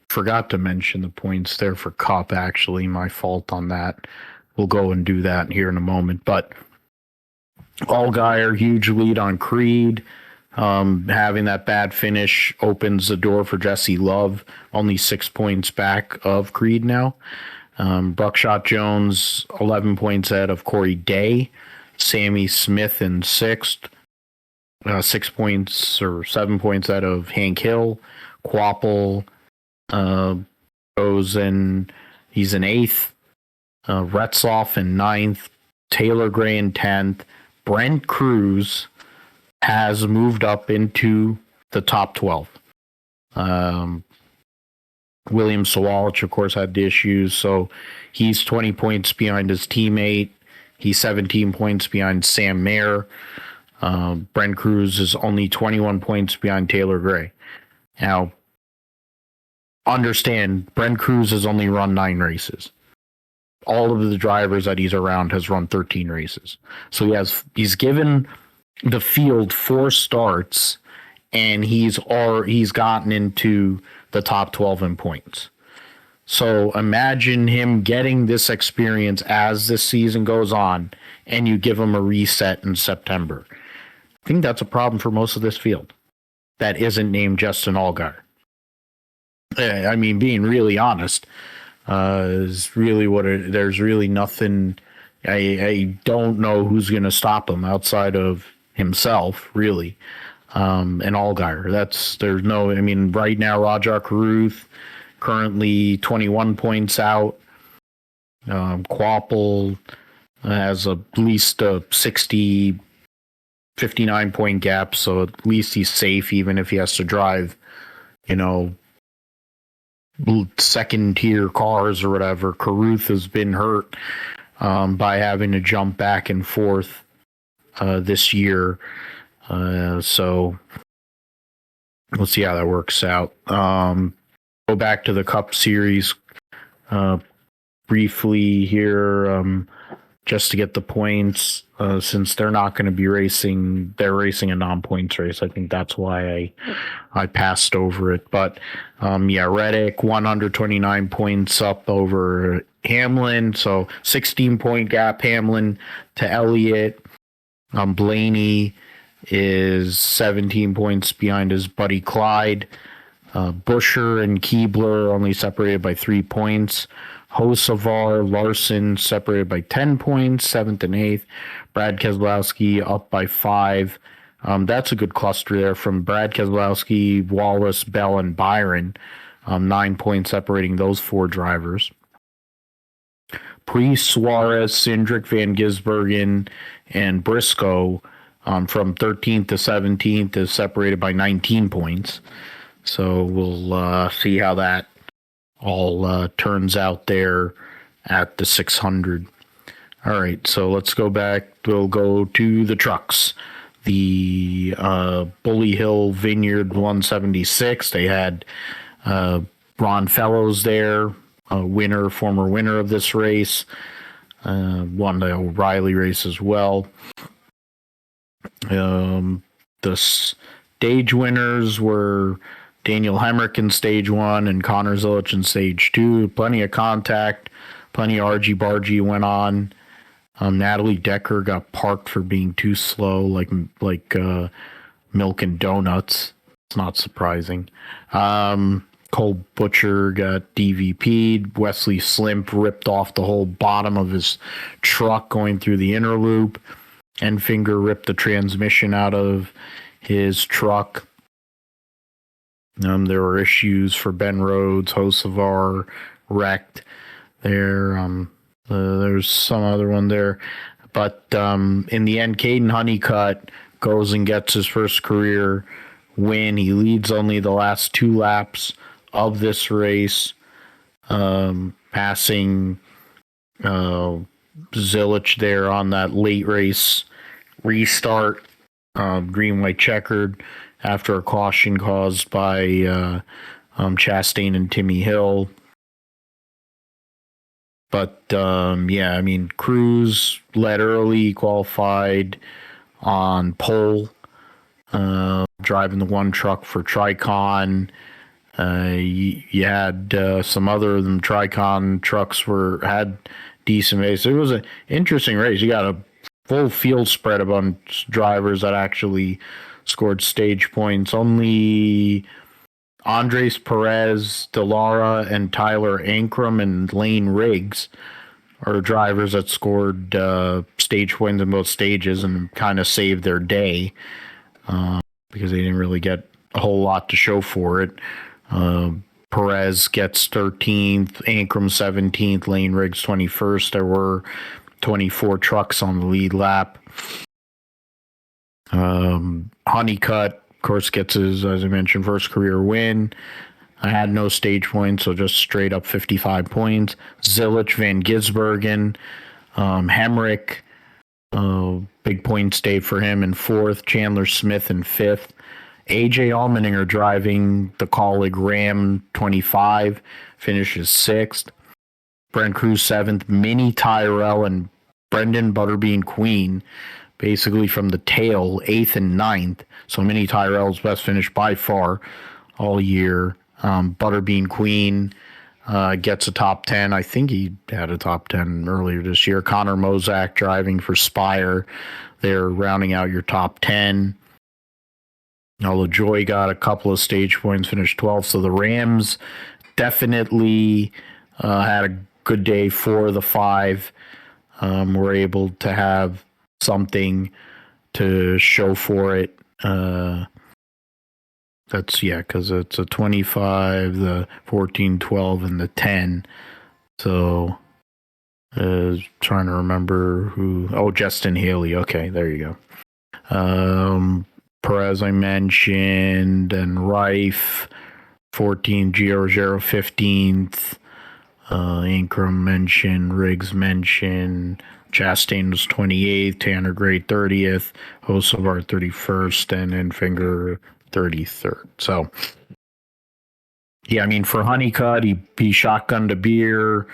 forgot to mention the points there for Cup, actually. My fault on that. We'll go and do that here in a moment. But Allgaier, huge lead on Creed. Having that bad finish opens the door for Jesse Love, only 6 points back of Creed now. Buckshot Jones, 11 points ahead of Corey Day. Sammy Smith in 6th, 6 points or 7 points ahead of Hank Hill. Quapple goes in, he's in 8th. Retzloff in 9th. Taylor Gray in 10th. Brent Cruz has moved up into the top 12. William Sawalich, of course, had the issues, so he's 20 points behind his teammate. He's 17 points behind Sam Mayer. Brent Cruz is only 21 points behind Taylor Gray. Now, understand, Brent Cruz has only run 9 races. All of the drivers that he's around has run 13 races. So he's given the field 4 starts, and he's gotten into the top 12 in points. So imagine him getting this experience as this season goes on, and you give him a reset in September. I think that's a problem for most of this field that isn't named Justin Allgaier. I mean, being really honest, is really there's really nothing. I don't know who's going to stop him outside of himself, really. And Allgaier. There's no, I mean, right now, Rajah Caruth, currently 21 points out. Quapple has at least a 59 point gap, so at least he's safe, even if he has to drive, second tier cars or whatever. Caruth has been hurt by having to jump back and forth this year. So we'll see how that works out. Go back to the Cup Series briefly here, just to get the points, since they're not going to be racing. They're racing a non-points race. I think that's why I passed over it. But Reddick, 129 points up over Hamlin. So 16-point gap, Hamlin to Elliott. Blaney is 17 points behind his buddy Clyde. Busher and Keebler only separated by 3 points. Hocevar, Larson separated by 10 points, 7th and 8th. Brad Keselowski up by 5. That's a good cluster there from Brad Keselowski, Wallace, Bell, and Byron. 9 points separating those 4 drivers. Priest, Suarez, Cindric, Van Gisbergen, and Briscoe from 13th to 17th is separated by 19 points. So we'll see how that all turns out there at the 600. All right, so let's go back. We'll go to the trucks. The Bully Hill Vineyard 176. They had Ron Fellows there, former winner of this race. Won the O'Reilly race as well. The stage winners were Daniel Hemrick in stage 1 and Connor Zilich in stage 2. Plenty of contact, plenty of argy-bargy went on. Natalie Decker got parked for being too slow, like milk and donuts. It's not surprising. Cole Butcher got DVP'd. Wesley Slimp ripped off the whole bottom of his truck going through the inner loop. Enfinger ripped the transmission out of his truck. There were issues for Ben Rhodes. Hocevar wrecked there. There's some other one there. But in the end, Caden Honeycutt goes and gets his first career win. He leads only the last 2 laps of this race, passing Zilich there on that late race restart, green, white, checkered, after a caution caused by Chastain and Timmy Hill. But, Cruz led early, qualified on pole, driving the one truck for Tricon. You had some other of them. Tricon trucks had decent race. It was an interesting race. You got a full field spread among drivers that actually scored stage points. Only Andres Perez, Delara, and Tyler Ankrum and Lane Riggs are drivers that scored stage points in both stages and kind of saved their day because they didn't really get a whole lot to show for it. Perez gets 13th, Ankrum 17th, Lane Riggs 21st. There were 24 trucks on the lead lap. Honeycutt, of course, gets his, as I mentioned, first career win. I had no stage points, so just straight up 55 points. Zilich, Van Gisbergen, Hemrick, big points day for him in 4th. Chandler Smith in 5th. AJ Allmendinger driving the Colleague Ram 25, finishes 6th. Brent Cruz 7th. Minnie Tyrell and Brendan Butterbean Queen, basically from the tail, 8th and 9th. So Minnie Tyrell's best finish by far all year. Butterbean Queen gets a top 10. I think he had a top 10 earlier this year. Connor Mozak driving for Spire. They're rounding out your top 10. Now, LaJoy got a couple of stage points, finished 12th. So the Rams definitely had a good day for the 5. Were able to have something to show for it. Because it's a 25, the 14, 12, and the 10. So, trying to remember who. Oh, Justin Haley. Okay, there you go. Perez, I mentioned, and Rife, 14, Giorgio, 15th. Ankrum mentioned, Riggs mentioned, Chastain was 28th, Tanner Gray 30th, Hocevar 31st, and Enfinger 33rd. So, yeah, I mean, for Honeycutt, he shotgunned a beer.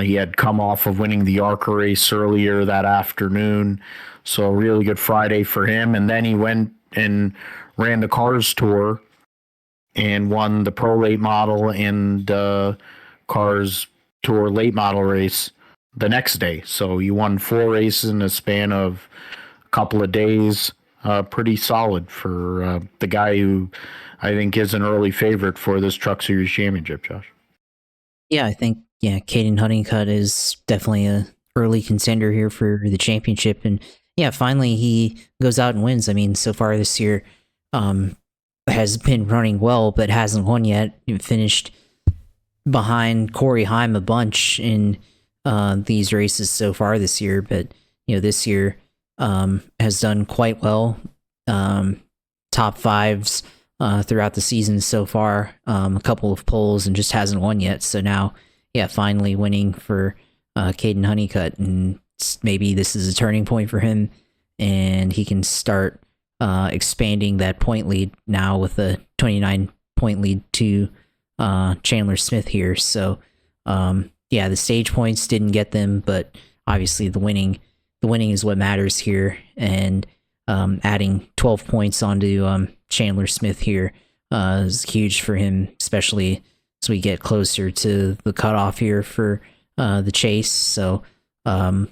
He had come off of winning the ARCA race earlier that afternoon. So, a really good Friday for him. And then he went and ran the Cars Tour and won the Pro Late Model and Cars Tour Late Model race the next day. So he won 4 races in a span of a couple of days. Pretty solid for the guy who I think is an early favorite for this Truck Series Championship, Josh. Yeah, I think, Caden Honeycutt is definitely a early contender here for the championship. And yeah, finally he goes out and wins. I mean, so far this year has been running well, but hasn't won yet. He finished behind Corey Heim a bunch in these races so far this year, but this year has done quite well. Top fives throughout the season so far. A couple of poles and just hasn't won yet. So now, finally winning for Caden Honeycutt, and maybe this is a turning point for him, and he can start expanding that point lead now with a 29 point lead to Chandler Smith here. So the stage points didn't get them, but obviously the winning is what matters here, and adding 12 points onto Chandler Smith here is huge for him, especially as we get closer to the cutoff here for the chase. So for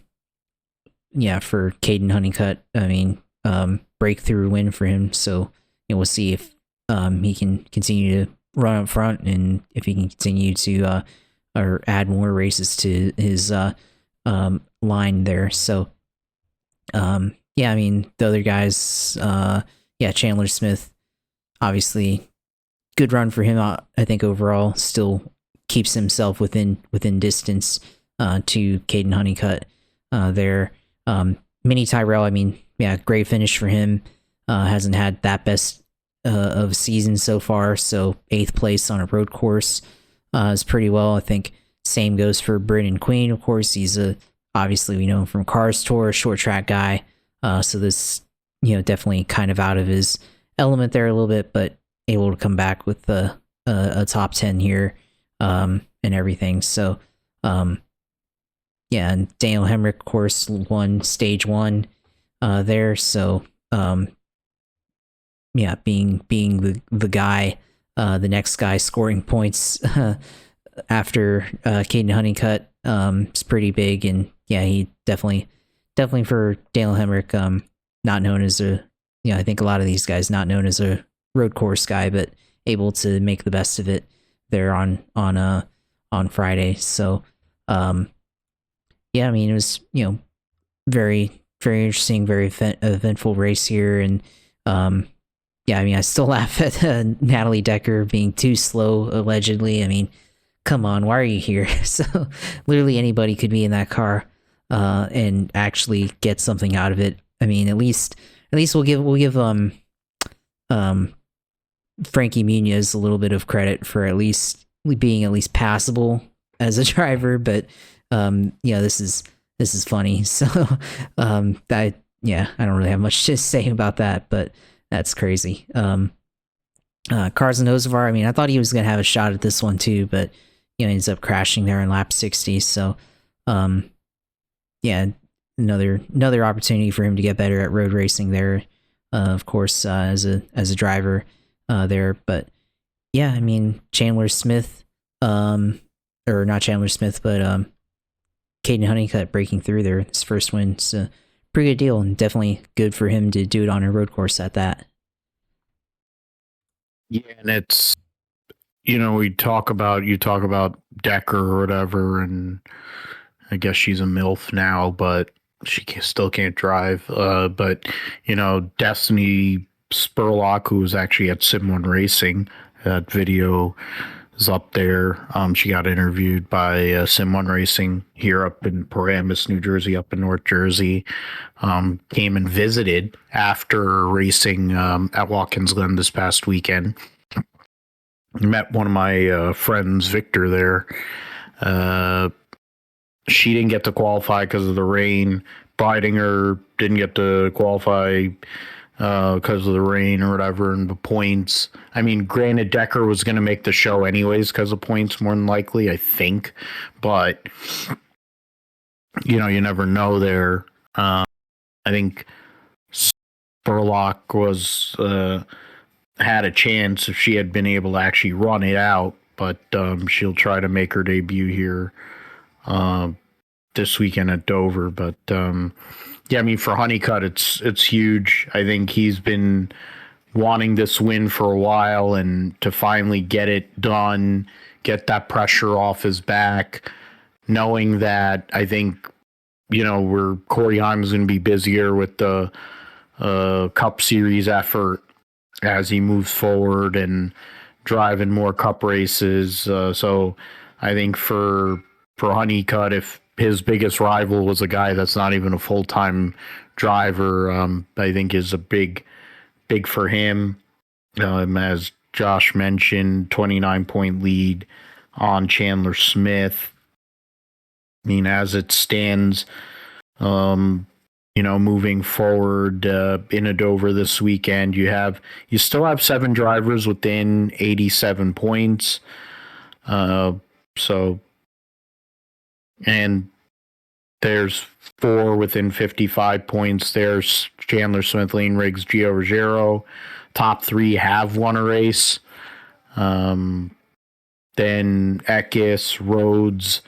Caden Honeycutt, I mean, breakthrough win for him. So we'll see if he can continue to run up front, and if he can continue to or add more races to his line there. So I mean, the other guys, Chandler Smith, obviously good run for him. I think overall still keeps himself within distance to Caden Honeycutt there. Mini Tyrell, I mean, great finish for him. Hasn't had that best of a season so far, so 8th place on a road course is pretty well. I think same goes for Brendan Queen. Of course, he's obviously we know him from Cars Tour, short track guy. So this, definitely kind of out of his element there a little bit, but able to come back with a top 10 here and everything. So, and Daniel Hemrick, of course, won stage 1 there. So, being the guy, the next guy scoring points after Caden Honeycutt is pretty big, and he definitely for Daniel Hemrick, not known as I think a lot of these guys not known as a road course guy, but able to make the best of it there on Friday. So I mean, it was very very interesting, very eventful race here, and I mean, I still laugh at Natalie Decker being too slow allegedly. I mean, come on, why are you here? So literally anybody could be in that car and actually get something out of it. I mean, at least we'll give Frankie Muniz a little bit of credit for at least being passable as a driver, but this is funny. So I don't really have much to say about that, but that's crazy. Carson Ozavar, I mean, I thought he was gonna have a shot at this one too, but ends up crashing there in lap 60. So another opportunity for him to get better at road racing there, of course, as a driver there. But I mean, Chandler Smith, or not Chandler Smith, but Caden Honeycutt breaking through there, his first win. It's a pretty good deal, and definitely good for him to do it on a road course at that. Yeah, and it's you talk about Decker or whatever, and I guess she's a MILF now, but she still can't drive. But Destiny Spurlock, who was actually at Sim1 Racing, that video is up there. She got interviewed by Sim1 Racing here up in Paramus, New Jersey, up in North Jersey. Came and visited after racing at Watkins Glen this past weekend. Met one of my friends, Victor, there. She didn't get to qualify because of the rain. Bidinger didn't get to qualify because of the rain or whatever, and the points. I mean, granted, Decker was going to make the show anyways because of points, more than likely, I think. But, you never know there. I think Spurlock was had a chance if she had been able to actually run it out, but she'll try to make her debut here this weekend at Dover. But I mean, for Honeycutt, it's huge. I think he's been wanting this win for a while, and to finally get it done, get that pressure off his back, knowing that I think where Corey Heim is going to be busier with the Cup Series effort as he moves forward and driving more Cup races. So I think for Honeycutt, if his biggest rival was a guy that's not even a full-time driver. I think is a big for him. As Josh mentioned, 29-point lead on Chandler Smith. I mean, as it stands, moving forward in Dover this weekend, you still have 7 drivers within 87 points. And there's 4 within 55 points. There's Chandler Smith, Lane Riggs, Gio Ruggiero. Top 3 have won a race. Then Eckes, Rhodes,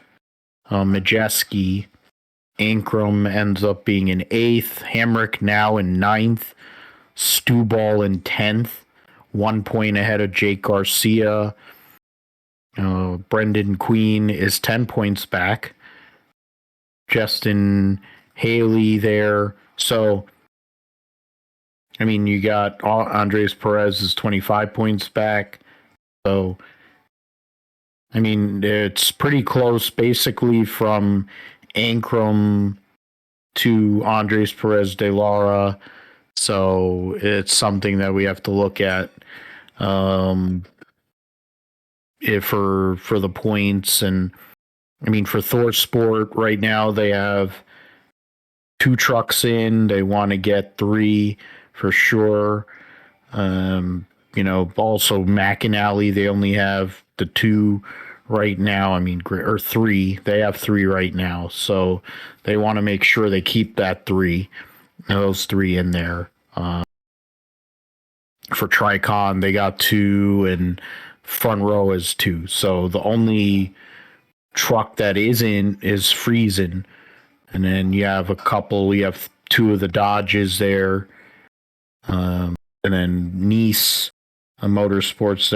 Majeski. Ankrum ends up being in 8th. Hamrick now in 9th. Stuball in 10th. 1 point ahead of Jake Garcia. Brendan Queen is 10 points back. Justin Haley there. So, I mean, you got Andres Perez is 25 points back. So, I mean, it's pretty close basically from Ankrum to Andres Perez de Lara. So it's something that we have to look at for the points. And I mean, for Thor Sport right now, they have 2 trucks in. They want to get 3 for sure. Also McAnally, they only have the 2 right now. I mean, or 3. They have 3 right now. So they want to make sure they keep those 3 in there. For Tricon, they got 2, and front row is 2. So the only truck that is in is Friesen. And then you have 2 of the Dodges there. And then Nice Motorsports,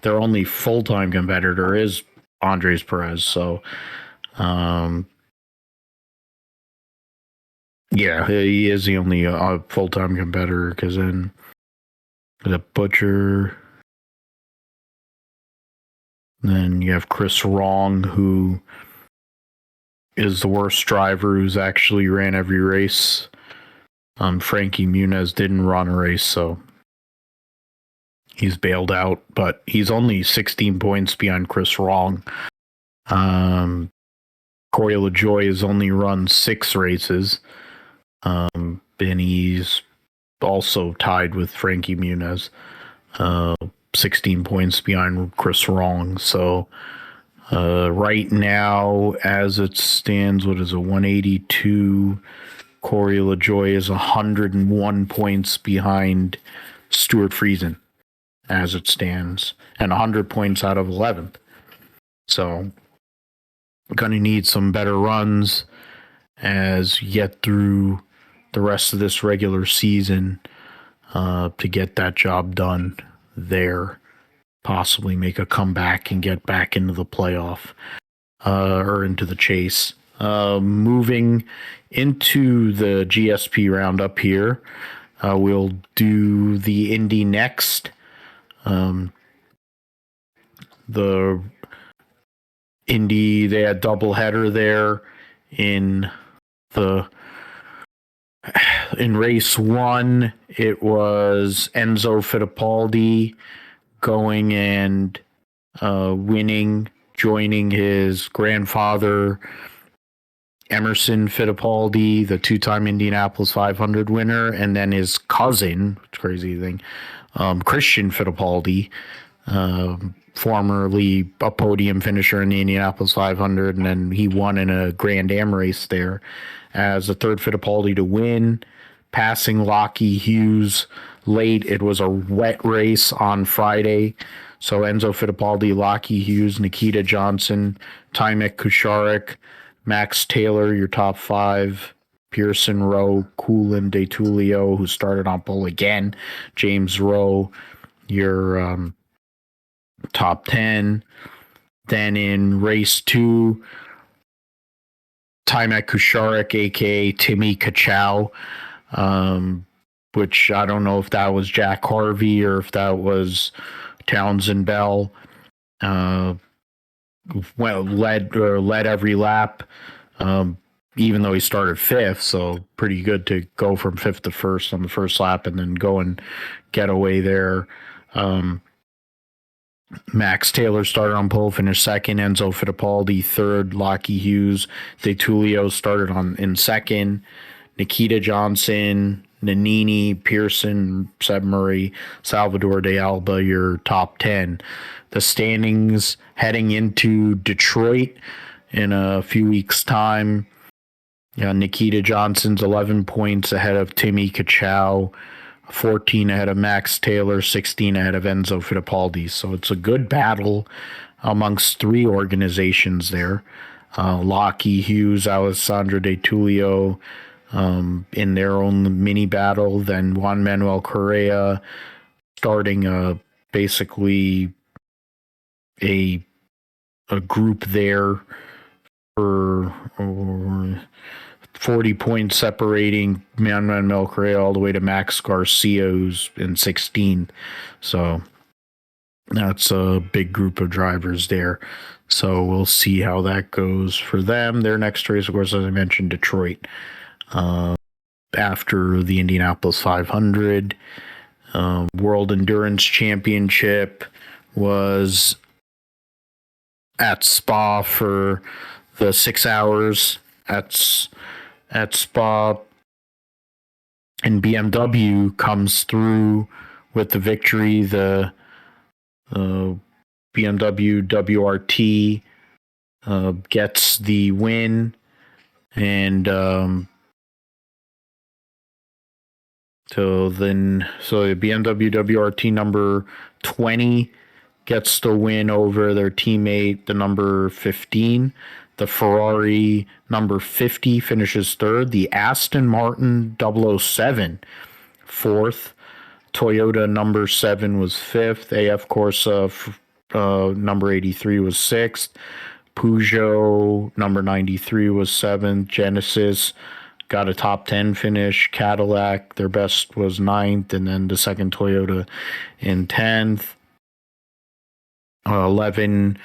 their only full-time competitor is Andres Perez. So, he is the only full-time competitor, because then the Butcher. Then you have Chris Wrong, who is the worst driver who's actually ran every race. Frankie Muniz didn't run a race, so he's bailed out, but he's only 16 points behind Chris Wrong. Corey LaJoy has only run 6 races. And he's also tied with Frankie Muniz. 16 points behind Chris Wrong. So right now, as it stands, what is it, 182? Corey LaJoy is 101 points behind Stuart Friesen as it stands, and 100 points out of 11th. So, going to need some better runs as you get through the rest of this regular season to get that job done there. Possibly make a comeback and get back into the playoff or into the chase. Moving into the GSP Roundup here, we'll do the Indy next. The Indy, they had doubleheader there in race 1. It was Enzo Fittipaldi going and winning, joining his grandfather Emerson Fittipaldi, the 2-time Indianapolis 500 winner, and then his cousin, crazy thing, Christian Fittipaldi, formerly a podium finisher in the Indianapolis 500, and then he won in a Grand Am race there as the 3rd Fittipaldi to win, passing Lockie Hughes late. It was a wet race on Friday, so Enzo Fittipaldi, Lockie Hughes, Nikita Johnson, Tymek Kusharik, Max Taylor, your top 5, Pearson, Rowe, Coolin, De Tullio, who started on pole again, James Rowe, your top 10. Then in race 2, Tymek Kusharik, a.k.a. Timmy Kachow, which I don't know if that was Jack Harvey or if that was Townsend Bell. led every lap, even though he started fifth. So pretty good to go from fifth to first on the first lap and then go and get away there. Max Taylor started on pole, finished second. Enzo Fittipaldi third. Lockie Hughes, De Tullio started in second. Nikita Johnson, Nannini, Pearson, Seb Murray, Salvador de Alba, your top 10. The standings heading into Detroit in a few weeks' time. Nikita Johnson's 11 points ahead of Timmy Kachow, 14 ahead of Max Taylor, 16 ahead of Enzo Fittipaldi. So it's a good battle amongst three organizations there. Lockie Hughes, Alessandro De Tullio in their own mini battle. Then Juan Manuel Correa starting basically a group there for 40 points separating Manuel Correa all the way to Max Garcia, who's in 16th. So that's a big group of drivers there. So we'll see how that goes for them. Their next race, of course, as I mentioned, Detroit. After the Indianapolis 500, World Endurance Championship was at Spa for the 6 hours at Spa, and BMW comes through with the victory. The BMW WRT gets the win, and so the BMW WRT number 20 gets the win over their teammate, the number 15. The Ferrari number 50 finishes third. The Aston Martin 007 fourth. Toyota number 7 was fifth. AF Corsa number 83 was sixth. Peugeot number 93 was seventh. Genesis got a top 10 finish. Cadillac, their best was ninth, and then the second Toyota in 10th. 11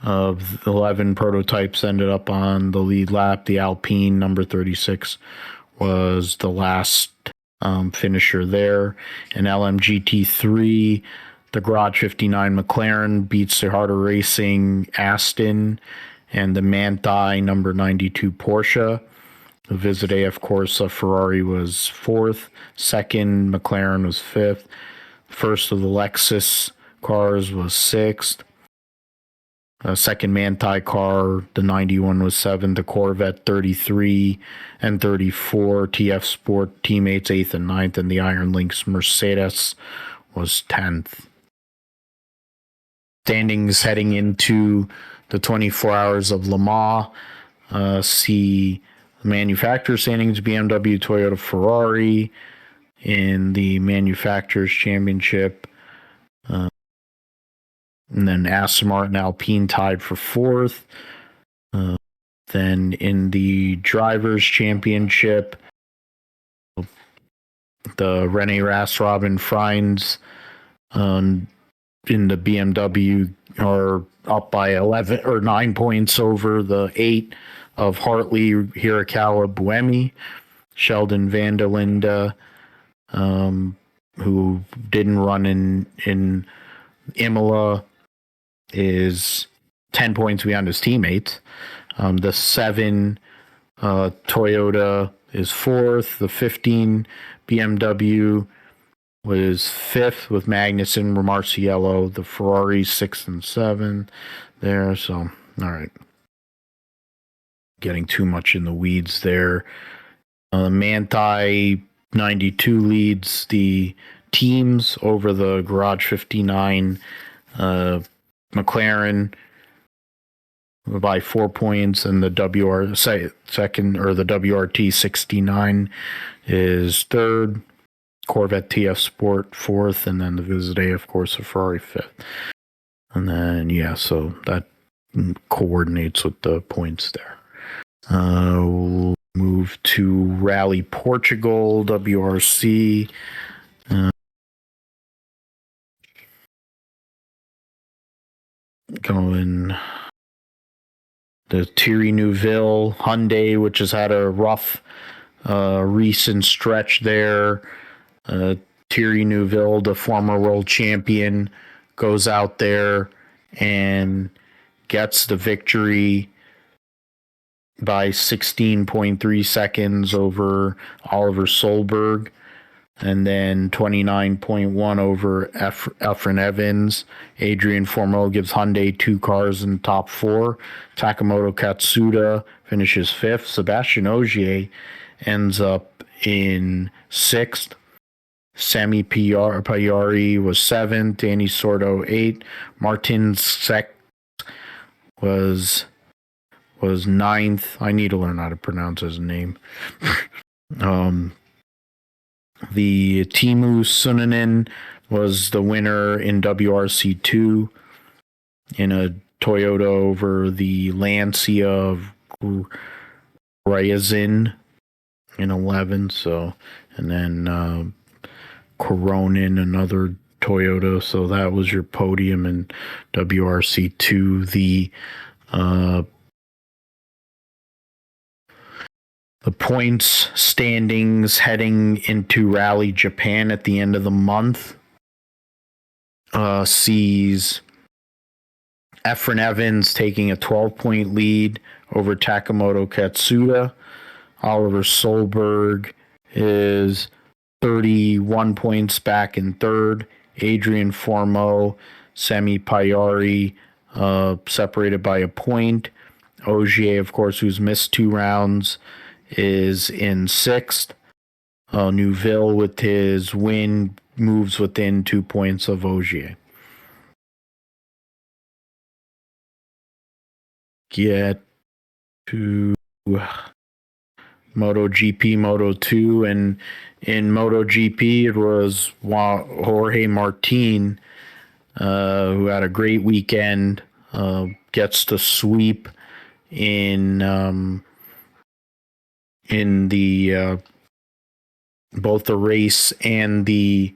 of 11 prototypes ended up on the lead lap. The Alpine number 36 was the last finisher there. In LMGT3, the Garage 59 McLaren beats the Harder Racing Aston and the Manthey number 92 Porsche. The Visit AF Corsa Ferrari was fourth. Second, McLaren was fifth. First of the Lexus cars was sixth. Second Manthey car, the 91 was seventh. The Corvette 33 and 34 TF Sport teammates 8th and 9th, and the Iron Lynx Mercedes was 10th. Standings heading into the 24 hours of Le Mans. See the manufacturer standings: BMW, Toyota, Ferrari in the Manufacturers Championship. And then Aston Martin, Alpine tied for fourth. Then in the Drivers' Championship, the Rene Rast, Robin Freins in the BMW are up by 11 or 9 points over the 8 of Hartley, Hirakawa, Buemi. Sheldon van der Linde, who didn't run in Imola, is 10 points behind his teammates. The 7 Toyota is fourth. The 15 BMW was fifth with Magnussen, Marciello. The Ferrari 6th and 7th there. So, all right. Getting too much in the weeds there. Manthey 92 leads the teams over the Garage 59 McLaren by 4 points, and the WRT 69 is third. Corvette TF Sport fourth, and then the Visit AF Corsa Ferrari fifth. And then so that coordinates with the points there. We'll move to Rally Portugal, WRC. Going the Thierry Neuville Hyundai, which has had a rough recent stretch there. Thierry Neuville, the former world champion, goes out there and gets the victory by 16.3 seconds over Oliver Solberg, and then 29.1 over Efren Evans. Adrian Fourmeau gives Hyundai 2 cars in the top 4. Takamoto Katsuda finishes 5th. Sebastian Ogier ends up in 6th. Sami Payari was 7th. Danny Sordo 8th. Martin Sek was 9th. I need to learn how to pronounce his name. The Teemu Sunanen was the winner in WRC2 in a Toyota over the Lancia of Ryazin in 11. So, and then Coronin, another Toyota. So that was your podium in WRC2. The points standings heading into Rally Japan at the end of the month sees Efren Evans taking a 12-point lead over Takamoto Katsuda. Oliver Solberg is 31 points back in 3rd. Adrian Fourmeau, Sami Payari separated by a point. Ogier, of course, who's missed 2 rounds, is in 6th. Neuville, with his win, moves within 2 points of Ogier. Get to MotoGP, Moto2, and in MotoGP it was Jorge Martin, who had a great weekend, gets the sweep in the both the race and the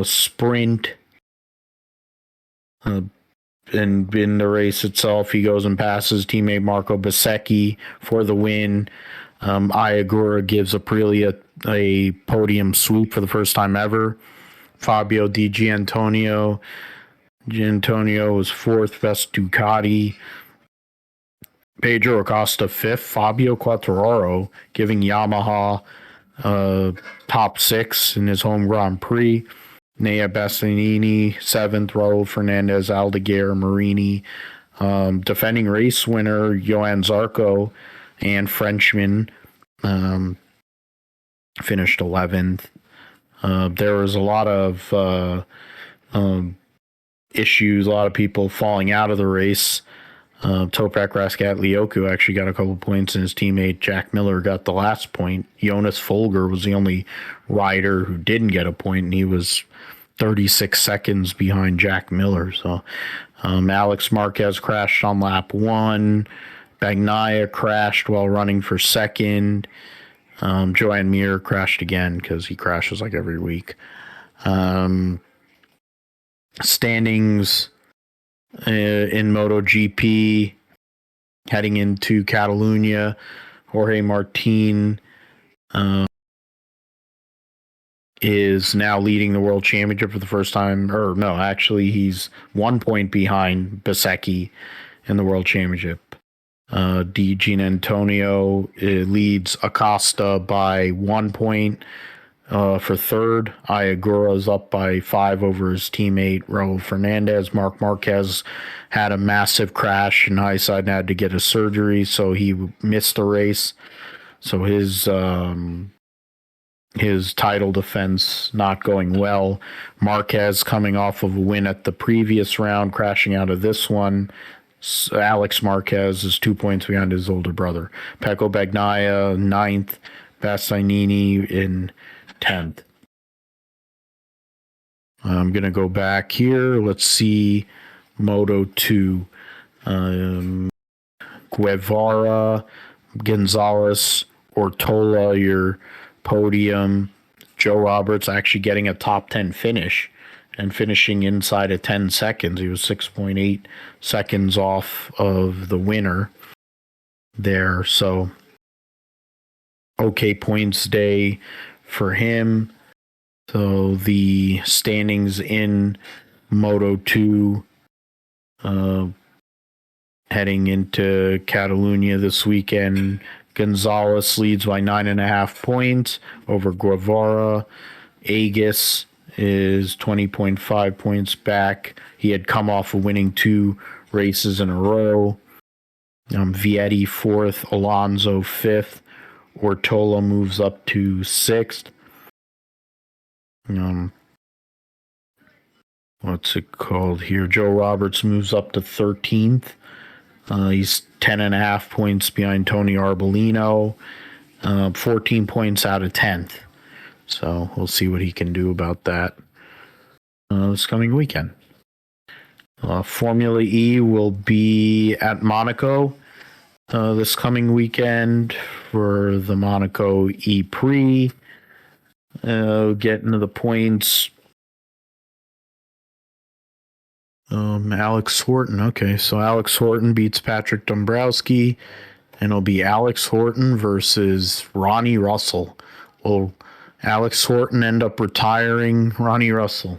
sprint. And in the race itself, he goes and passes teammate Marco Bezzecchi for the win. Iagura gives Aprilia a podium sweep for the first time ever. Fabio Di Gianantonio was 4th, best Ducati. Pedro Acosta 5th. Fabio Quartararo giving Yamaha top 6 in his home Grand Prix. Nea Bastianini 7th. Raul Fernandez, Aldeguer, Marini. Defending race winner Johan Zarco and Frenchman finished 11th. There was a lot of issues, a lot of people falling out of the race. Toprak Raskat-Lioku actually got a couple points, and his teammate Jack Miller got the last point. Jonas Folger was the only rider who didn't get a point, and he was 36 seconds behind Jack Miller. So Alex Marquez crashed on lap 1. Bagnaia crashed while running for 2nd. Joan Mir crashed again because he crashes like every week. Standings in MotoGP heading into Catalunya. Jorge Martin is now leading the World Championship for the first time. Or no, actually, he's 1 point behind Bezzecchi in the World Championship. Di Gianantonio leads Acosta by 1 point for 3rd. Iagura's up by 5 over his teammate Raul Fernandez. Marc Marquez had a massive crash in high side and had to get a surgery, so he missed the race. So his title defense not going well. Marquez coming off of a win at the previous round, crashing out of this one. Alex Marquez is 2 points behind his older brother. Pecco Bagnaia 9th. Bastianini in 10th. I'm going to go back here. Let's see Moto2. Guevara, Gonzalez, Ortola, your podium. Joe Roberts actually getting a top 10 finish and finishing inside of 10 seconds. He was 6.8 seconds off of the winner. there. So, okay points day for him. So the standings in Moto 2 heading into Catalunya this weekend. Gonzalez leads by 9.5 points over Guevara. Agus is 20.5 points back. He had come off of winning 2 races in a row. Vietti 4th, Alonso 5th. Ortola moves up to 6th. What's it called here? Joe Roberts moves up to 13th. He's 10.5 points behind Tony Arbolino, 14 points out of 10th. So we'll see what he can do about that this coming weekend. Formula E will be at Monaco this coming weekend for the Monaco E Prix. Get into the points. Alex Horton. Okay, so Alex Horton beats Patrick Dombrowski, and it'll be Alex Horton versus Ronnie Russell. Will Alex Horton end up retiring Ronnie Russell?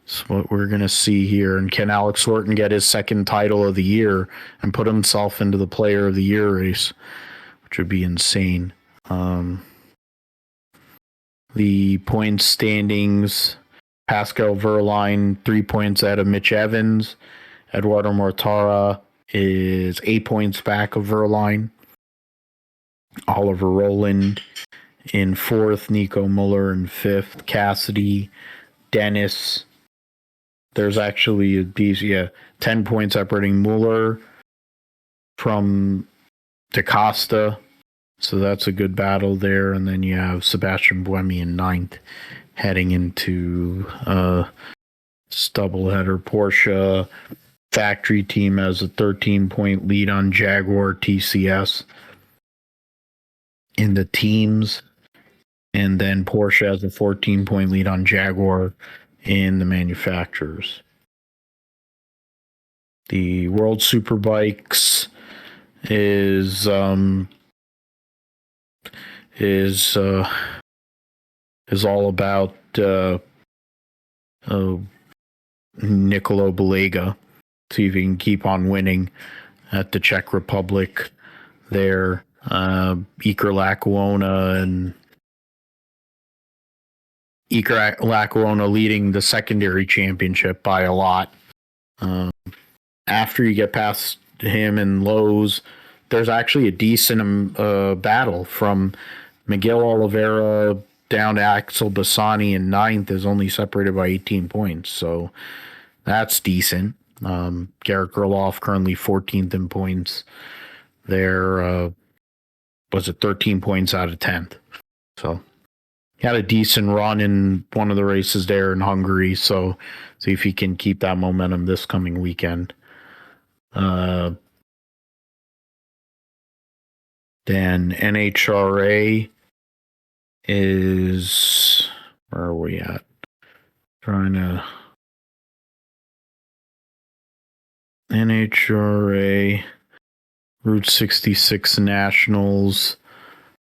That's what we're going to see here. And can Alex Horton get his second title of the year and put himself into the Player of the Year race, which would be insane. The point standings: Pascal Wehrlein 3 points ahead of Mitch Evans. Eduardo Mortara is 8 points back of Wehrlein. Oliver Rowland in 4th. Nico Muller in 5th. Cassidy, Dennis. There's actually 10 points separating Muller from DaCosta. So that's a good battle there. And then you have Sebastian Buemi in 9th. Heading into doubleheader. Porsche factory team has a 13-point lead on Jaguar TCS in the teams, and then Porsche has a 14-point lead on Jaguar in the manufacturers. The World Superbikes is all about Nicolo Balega. See if he can keep on winning at the Czech Republic there. Iker Lackawanna leading the secondary championship by a lot. After you get past him and Lowe's, there's actually a decent battle from Miguel Oliveira down to Axel Bassani in 9th, is only separated by 18 points. So that's decent. Garrett Gerloff currently 14th in points. There was it 13 points out of 10th. So he had a decent run in one of the races there in Hungary. So see if he can keep that momentum this coming weekend. Then NHRA is, where are we at? NHRA Route 66 Nationals.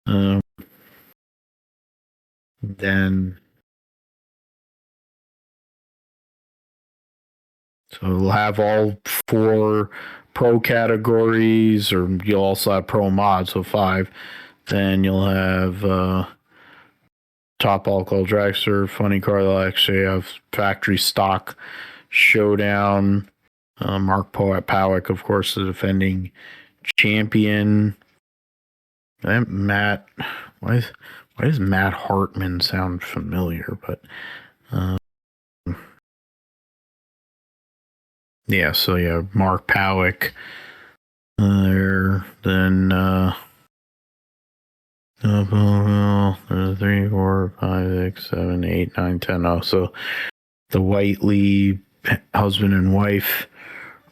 Then so we'll have all 4 pro categories, or you'll also have pro mod, so 5. Then you'll have Top Alcohol Dragster, Funny Car. They'll actually have Factory Stock Showdown. Mark Powick, of course, the defending champion. Matt, why does Matt Hartman sound familiar? But yeah, so yeah, Mark Powick there. Then 3, 4, 5, 6, 7, 8, 9, 10. Oh, so the Whiteley husband and wife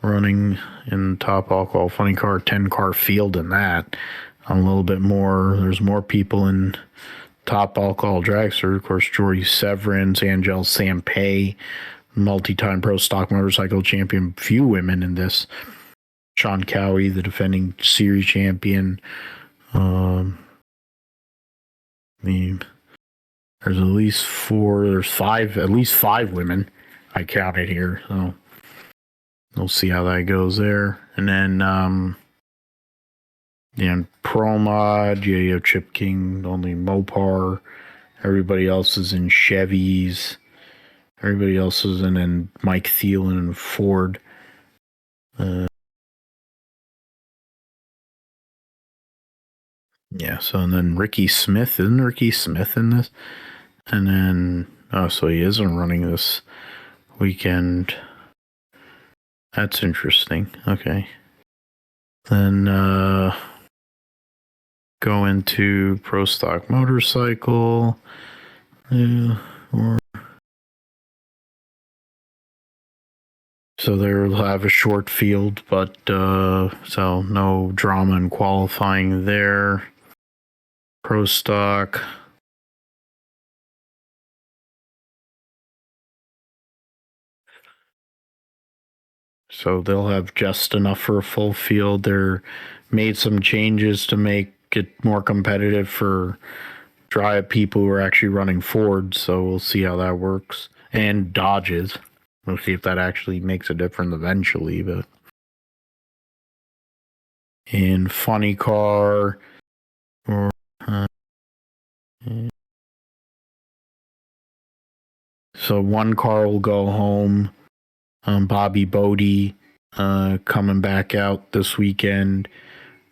running in Top Alcohol Funny Car 10-car field in that. A little bit more. There's more people in Top Alcohol Dragster. Of course, Jordy Severance, Angel Sampay, multi-time pro stock motorcycle champion. Few women in this. Sean Cowie, the defending series champion. I mean, there's at least at least five women I counted here. So we'll see how that goes there. And then, Pro Mod, you have Chip King, only Mopar. Everybody else is in Chevys. Everybody else is in Mike Thielen and Ford. Yeah, so and then Ricky Smith. Isn't Ricky Smith in this? And then, so he isn't running this weekend. That's interesting. Okay. Then go into Pro Stock Motorcycle. So they'll have a short field, but so no drama in qualifying there. Pro Stock. So they'll have just enough for a full field. They're made some changes to make it more competitive for people who are actually running Fords. So we'll see how that works. And Dodges. We'll see if that actually makes a difference eventually. But in Funny Car, so one car will go home. Bobby Bodie coming back out this weekend.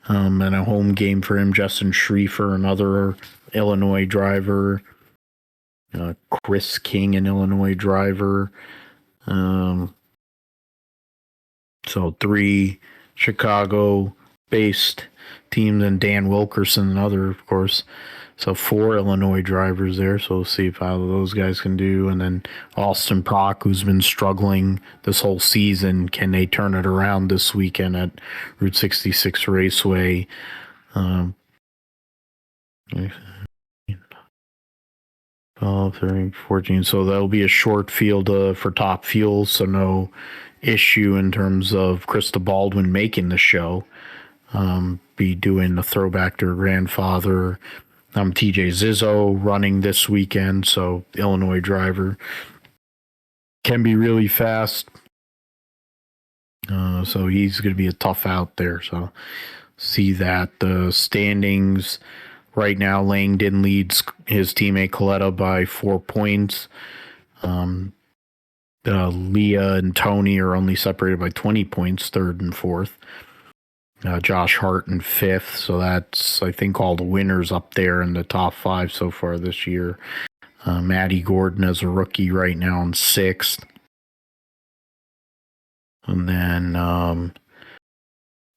And a home game for him. Justin Schriefer, another Illinois driver. Chris King, an Illinois driver. So 3 Chicago-based teams, and Dan Wilkerson, another, of course. So 4 Illinois drivers there. So we'll see how those guys can do. And then Austin Prock, who's been struggling this whole season. Can they turn it around this weekend at Route 66 Raceway? 12, 13, 14. So that'll be a short field for Top Fuel. So no issue in terms of Krista Baldwin making the show. Be doing the throwback to her grandfather. TJ Zizzo running this weekend, so Illinois driver. Can be really fast. So he's going to be a tough out there. So see that. The standings right now, Langdon leads his teammate Coletta by 4 points. Leah and Tony are only separated by 20 points, 3rd and 4th. Josh Hart in 5th, so that's, I think, all the winners up there in the top 5 so far this year. Maddie Gordon as a rookie right now in 6th. And then,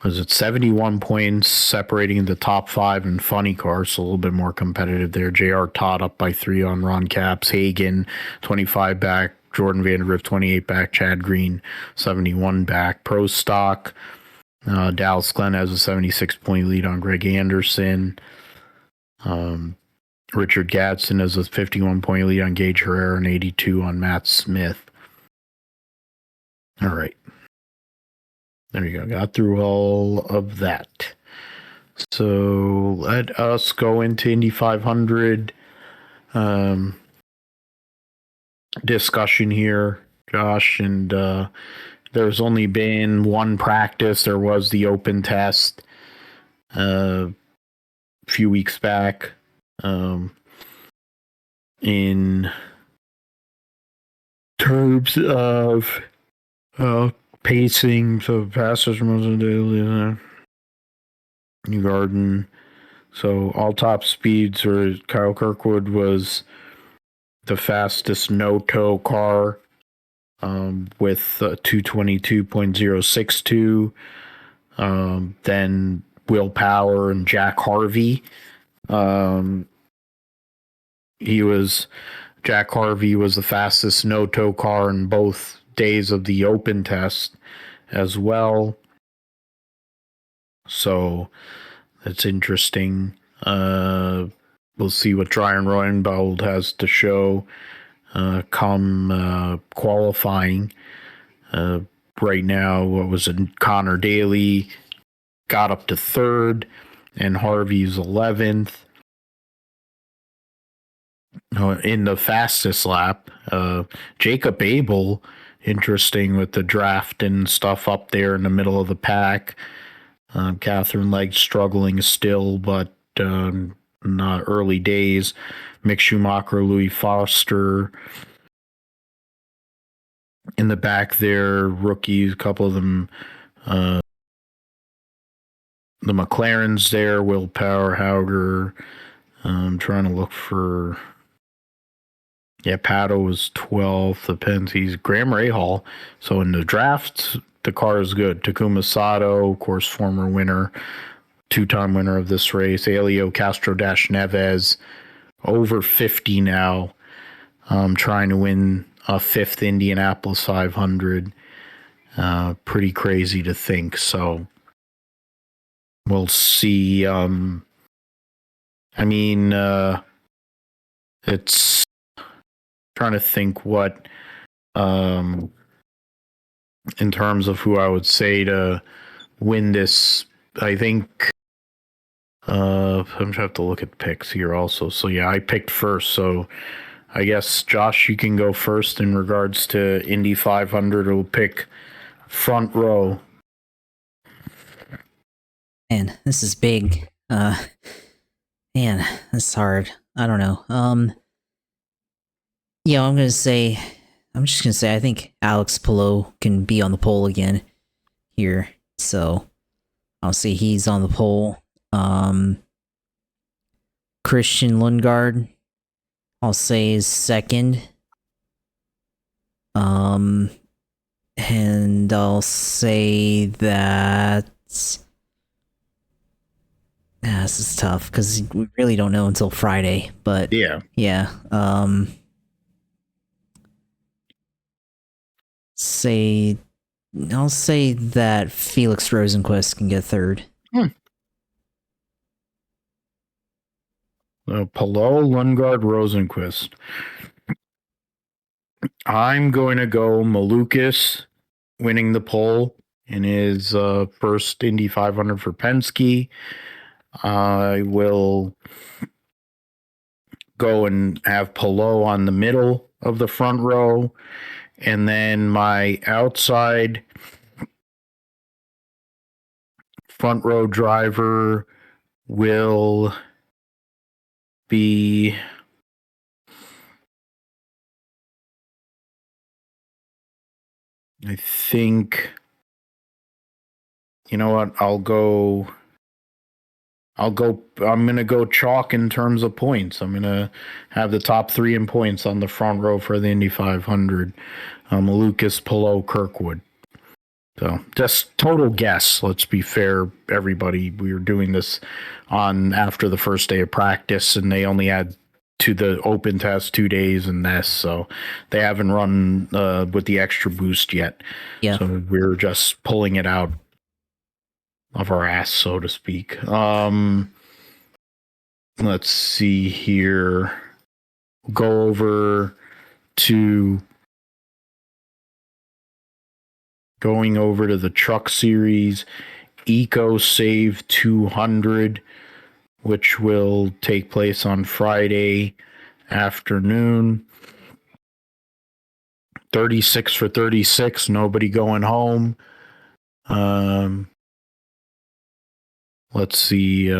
was it 71 points separating the top 5 in Funny Car, so a little bit more competitive there. J.R. Todd up by 3 on Ron Capps. Hagen, 25 back. Jordan Vandergriff, 28 back. Chad Green, 71 back. Pro Stock. Dallas Glen has a 76-point lead on Greg Anderson. Richard Gadsden has a 51-point lead on Gage Herrera and 82 on Matt Smith. All right. There you go. Got through all of that. So let us go into Indy 500 discussion here, Josh, and there's only been one practice. There was the open test a few weeks back in terms of pacing. So fastest New Garden. So all top speeds, or Kyle Kirkwood was the fastest no-toe car. With 222.062. Then Will Power and Jack Harvey. Jack Harvey was the fastest no-toe car in both days of the open test as well. So that's interesting. We'll see what Ryan Roenbold has to show come qualifying. right now, what was it? Connor Daly got up to third, and Harvey's 11th. In the fastest lap, Jacob Abel, interesting with the draft and stuff up there in the middle of the pack. Catherine Legg struggling still, but not early days. Mick Schumacher, Louis Foster in the back there, rookies, a couple of them. The McLarens there, Will Powerhauger. I'm trying to look for... Yeah, Pato was 12th. The Penske's Graham Rahal. So in the draft, the car is good. Takuma Sato, of course, former winner, two-time winner of this race. Elio Castro-Neves, over 50 now, trying to win a fifth Indianapolis 500. Pretty crazy to think. So we'll see. It's trying to think what, in terms of who I would say to win this. I think I'm going to have to look at picks here also. So yeah, I picked first. So I guess Josh, you can go first in regards to Indy 500. We'll pick front row. Man, this is big. Man, that's hard. I don't know. Yeah, I'm just gonna say I think Alex Palou can be on the pole again here. So I'll say he's on the pole. Christian Lundgaard, I'll say is second. And I'll say that this is tough because we really don't know until Friday. But yeah. I'll say that Felix Rosenquist can get third. Palou, Lundgaard, Rosenquist. I'm going to go Malukas winning the pole in his first Indy 500 for Penske. I will go and have Palou on the middle of the front row. And then my outside front row driver will be... I think... You know what? I'm going to go chalk in terms of points. I'm going to have the top three in points on the front row for the Indy 500. Lucas, Palou, Kirkwood. So just total guess. Let's be fair, everybody. We were doing this after the first day of practice, and they only had to the open test 2 days and this, so they haven't run with the extra boost yet. Yeah. So we're just pulling it out of our ass, so to speak. Let's see here. Go over to the Truck Series Eco Save 200, which will take place on Friday afternoon. 36 for 36, nobody going home. Let's see.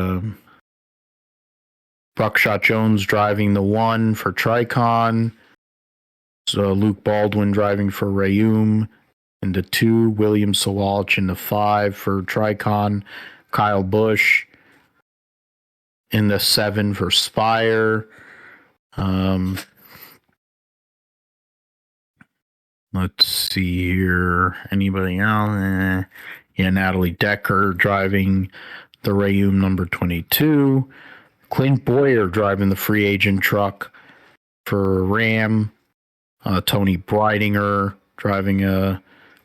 Buckshot Jones driving the 1 for Tricon. So Luke Baldwin driving for Rayum in the 2. William Sawalch in the 5 for Tricon. Kyle Busch in the 7 for Spire. Let's see here. Anybody else? Yeah, Natalie Decker driving the Rayum number 22. Clint Boyer driving the free agent truck for Ram. Tony Breidinger driving a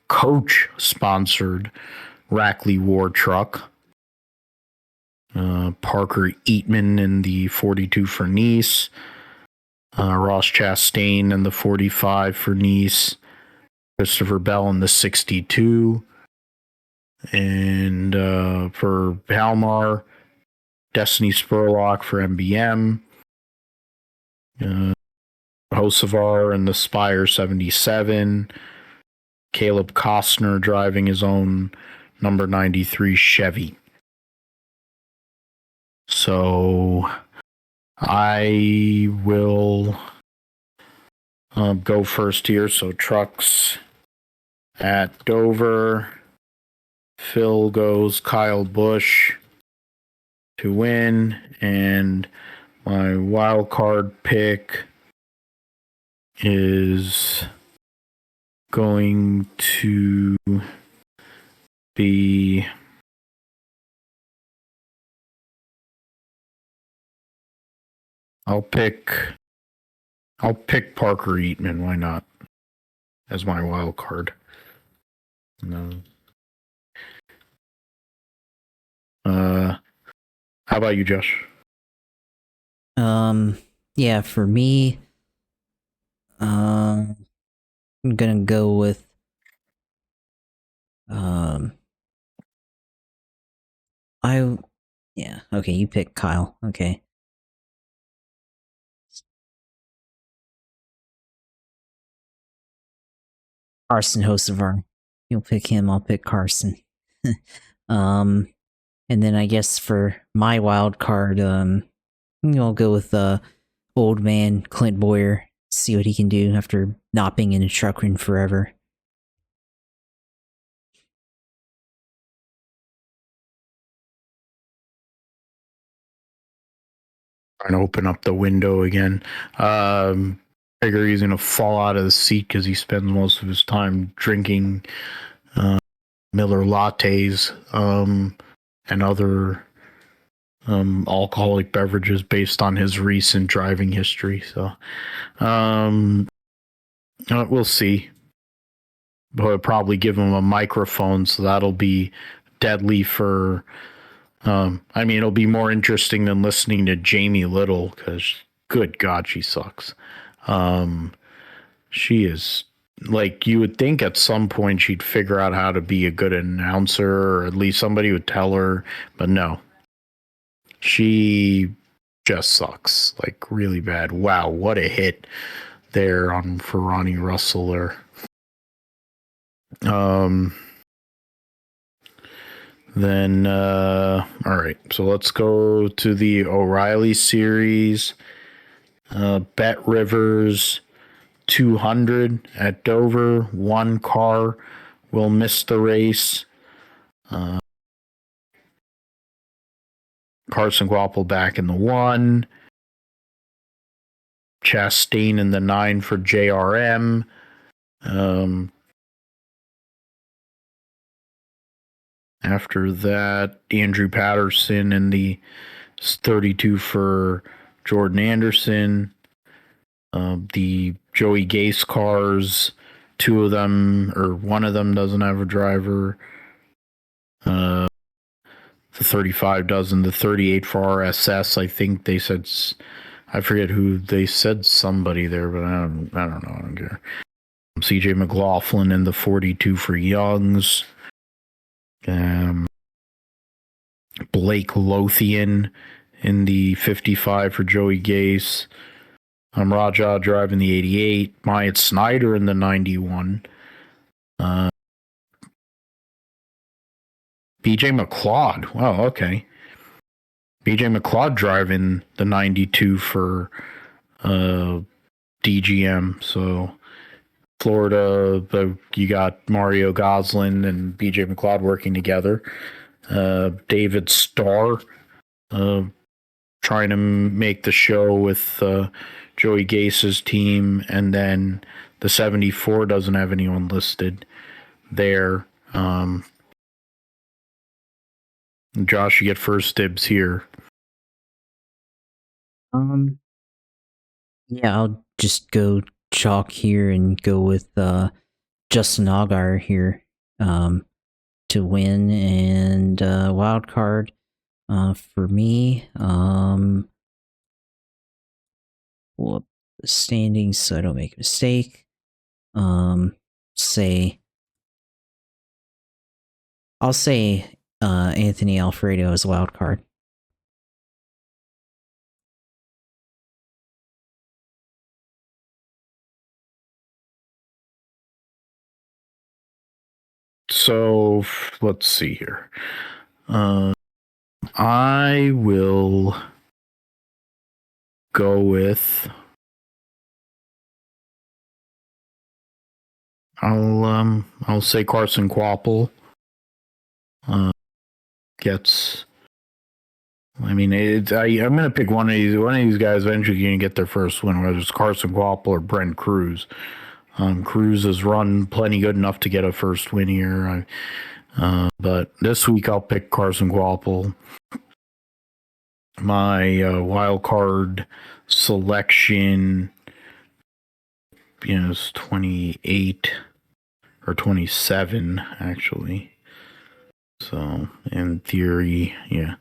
Coach-sponsored Rackley War truck. Parker Eatman in the 42 for Nice. Ross Chastain in the 45 for Nice. Christopher Bell in the 62. And for Palmar, Destiny Spurlock for MBM. Hocevar in the Spire 77. Caleb Costner driving his own number 93 Chevy. So I will go first here. So trucks at Dover. Phil goes Kyle Busch to win, and my wild card pick is going to be I'll pick Parker Eatman, why not? As my wild card. No. How about you, Josh? Yeah, for me, I'm gonna go with okay, you pick Kyle. Okay. Carson Hocevar. You'll pick him, I'll pick Carson. And then I guess for my wild card, I'll go with old man Clint Boyer, see what he can do after not being in a truck ring forever. Trying to open up the window again. Figure he's gonna fall out of the seat because he spends most of his time drinking Miller lattes and other alcoholic beverages based on his recent driving history. So we'll see. But I'll probably give him a microphone, so that'll be deadly for. I mean, it'll be more interesting than listening to Jamie Little because, good God, she sucks. She is like, you would think at some point she'd figure out how to be a good announcer, or at least somebody would tell her, but no. She just sucks, like really bad. Wow, what a hit there for Ronnie Russell there. Then, all right, so let's go to the O'Reilly Series. Bet Rivers 200 at Dover. One car will miss the race. Carson Guapel back in the 1. Chastain in the 9 for JRM. After that, Andrew Patterson in the 32 for Jordan Anderson. The Joey Gase cars, 2 of them, or 1 of them doesn't have a driver. The 35 doesn't. The 38 for RSS, I think they said, I forget who they said, somebody there, but I don't know. I don't care. CJ McLaughlin in the 42 for Youngs. Blake Lothian in the 55 for Joey Gase. Raja driving the 88. Myatt Snyder in the 91. BJ McLeod. Wow, okay. BJ McLeod driving the 92 for DGM. So Florida, you got Mario Goslin and BJ McLeod working together. David Starr trying to make the show with Joey Gase's team, and then the 74 doesn't have anyone listed there. Josh, you get first dibs here. Yeah, I'll just go chalk here and go with Justin Allgaier here to win, and wild card for me. Pull up the standings so I don't make a mistake. say Anthony Alfredo as a wild card. So let's see here. I will go with. I'll say Carson Kvapil gets. I mean, I'm gonna pick one of these guys eventually going to get their first win, whether it's Carson Kvapil or Brent Cruz. Cruz has run plenty good enough to get a first win here. But this week I'll pick Carson Kvapil. My wild card selection, is 28 or 27 actually. So in theory, yeah.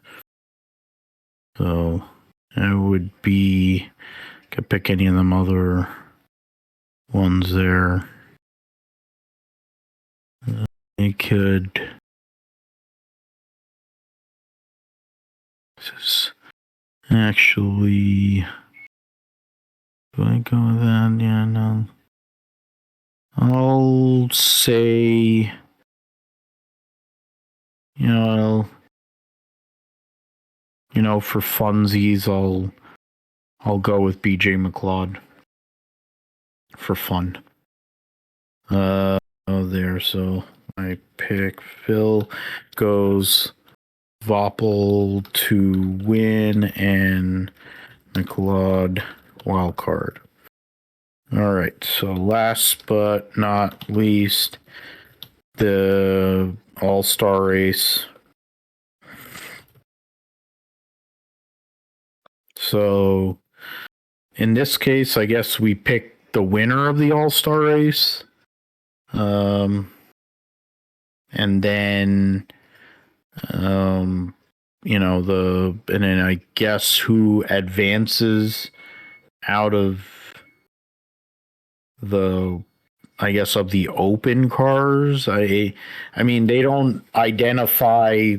So it would be, could pick any of them other ones there. It could. This is actually. Do I go with that? Yeah, no. I'll say. For funsies, I'll go with BJ McLeod for fun. There. So my pick, Phil, goes Kvapil to win and McLeod wild card. All right. So last but not least, the All-Star race. So in this case, I guess we pick the winner of the All-Star race. And then, and then I guess who advances out of of the open cars. I mean, they don't identify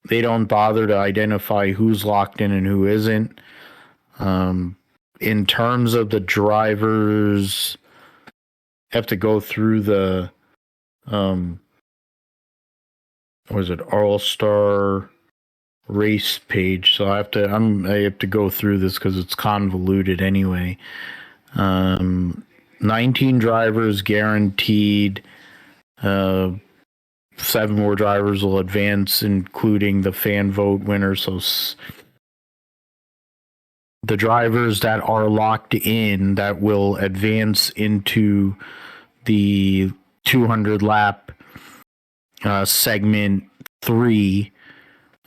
they don't bother to identify who's locked in and who isn't. In terms of the drivers, have to go through the All-Star race page. So I have to go through this because it's convoluted anyway. 19 drivers guaranteed. 7 more drivers will advance, including the fan vote winner. So the drivers that are locked in that will advance into the 200 lap segment 3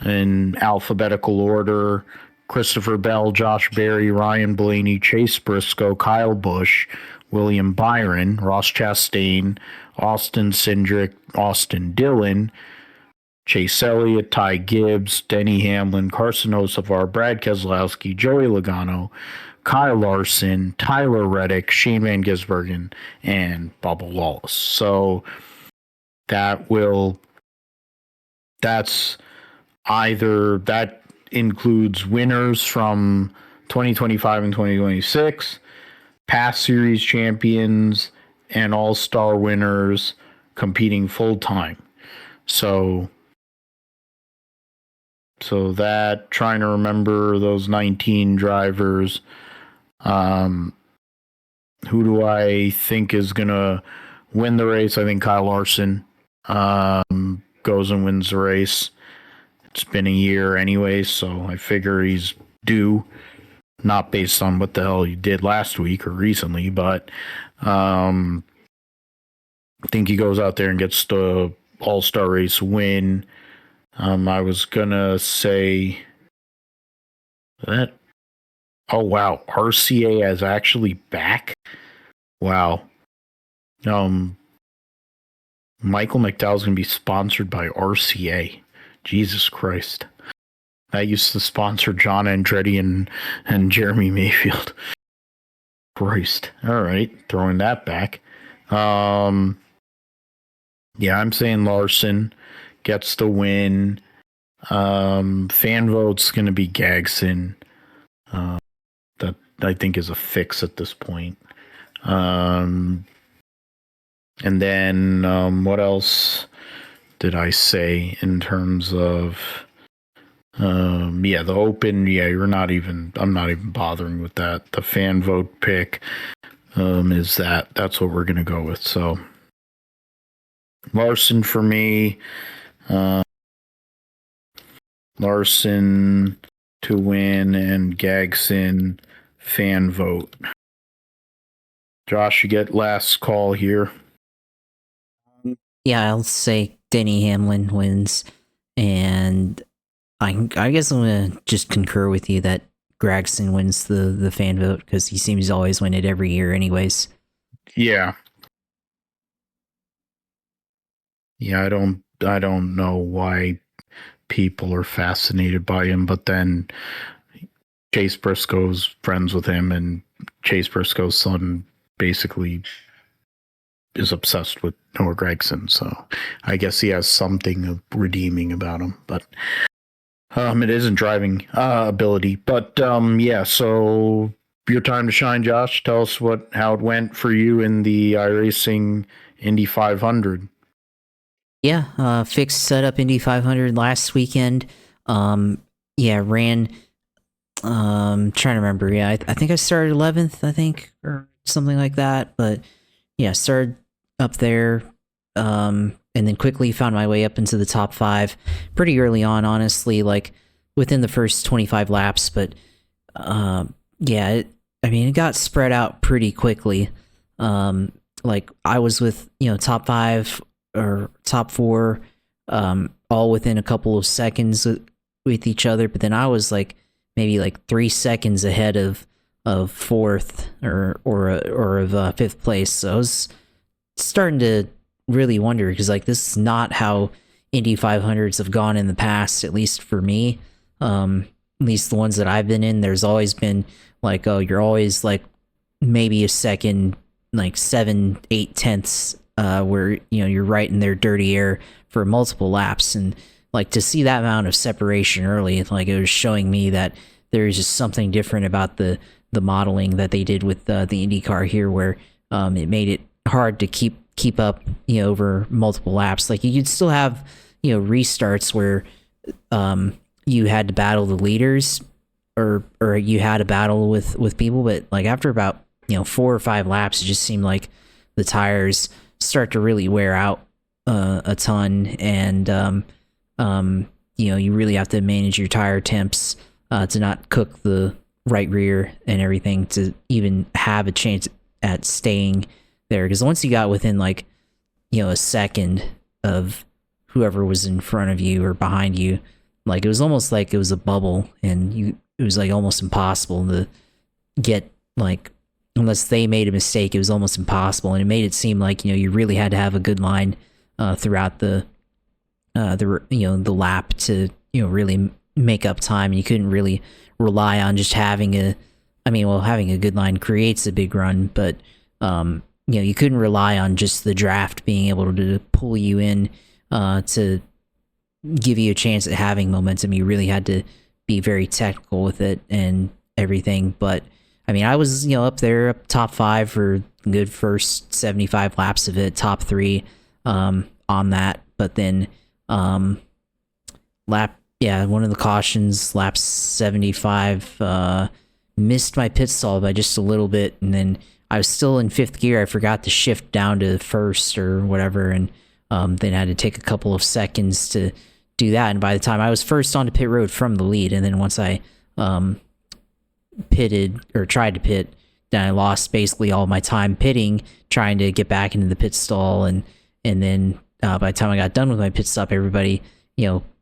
in alphabetical order: Christopher Bell, Josh Berry, Ryan Blaney, Chase Briscoe, Kyle Busch, William Byron, Ross Chastain, Austin Cindric, Austin Dillon, Chase Elliott, Ty Gibbs, Denny Hamlin, Carson Hocevar, Brad Keselowski, Joey Logano, Kyle Larson, Tyler Reddick, Shane Van Gisbergen, and Bubba Wallace. So that includes winners from 2025 and 2026, past series champions, and all-star winners competing full-time. So that, trying to remember those 19 drivers. Who do I think is going to win the race? I think Kyle Larson goes and wins the race. It's been a year anyway, so I figure he's due. Not based on what the hell he did last week or recently, but I think he goes out there and gets the All-Star race win. I was gonna say that. Oh wow, RCA is actually back. Wow. Michael McDowell's gonna be sponsored by RCA. Jesus Christ. That used to sponsor John Andretti and Jeremy Mayfield. Christ. All right, throwing that back. Yeah, I'm saying Larson gets the win. Fan vote's going to be Gagson. That I think is a fix at this point. And then what else did I say in terms of the Open? Yeah, I'm not even bothering with that. The fan vote pick is that's what we're gonna go with. So Larson for me. Larson to win and Gagson fan vote. Josh, you get last call here. Yeah, I'll say Denny Hamlin wins, and I guess I'm gonna just concur with you that Gregson wins the fan vote because he seems to always win it every year, anyways. Yeah. Yeah, I don't know why people are fascinated by him, but then Chase Briscoe's friends with him, and Chase Briscoe's son basically is obsessed with Noah Gragson, so I guess he has something redeeming about him, but it isn't driving ability. But yeah, so your time to shine, Josh. Tell us how it went for you in the iRacing Indy 500. Yeah, fixed setup Indy 500 last weekend. Ran. Trying to remember. Yeah, I think I started 11th, I think, or something like that. But yeah, started up there, and then quickly found my way up into the top 5 pretty early on, honestly, like within the first 25 laps. But it got spread out pretty quickly. Like I was with top 5 or top 4, all within a couple of seconds with each other, but then I was like maybe like 3 seconds ahead of 4th or of 5th place. So I was starting to really wonder, because like this is not how Indy 500s have gone in the past, at least for me. At least the ones that I've been in, there's always been like, oh, you're always like maybe a second, like 7-8 tenths, where you're right in their dirty air for multiple laps. And like to see that amount of separation early, like it was showing me that there's just something different about the modeling that they did with the IndyCar here, where it made it hard to keep up over multiple laps. Like you could still have restarts where you had to battle the leaders, or you had a battle with people, but like after about 4 or 5 laps, it just seemed like the tires start to really wear out a ton, and you really have to manage your tire temps to not cook the right rear and everything to even have a chance at staying there. Because once you got within like a second of whoever was in front of you or behind you, like it was almost like it was a bubble, and it was like almost impossible to get, like, unless they made a mistake, it was almost impossible. And it made it seem like you really had to have a good line throughout the lap to really make up time. And you couldn't really rely on just having having a good line creates a big run, but you couldn't rely on just the draft being able to pull you in to give you a chance at having momentum. You really had to be very technical with it and everything. But I was up there, up top 5 for good first 75 laps of it, top 3 on that. But then one of the cautions, lap 75, missed my pit stall by just a little bit, and then I was still in 5th gear. I forgot to shift down to 1st or whatever, and then I had to take a couple of seconds to do that. And by the time I was first onto pit road from the lead, and then once I pitted or tried to pit, then I lost basically all my time pitting, trying to get back into the pit stall, and then by the time I got done with my pit stop, everybody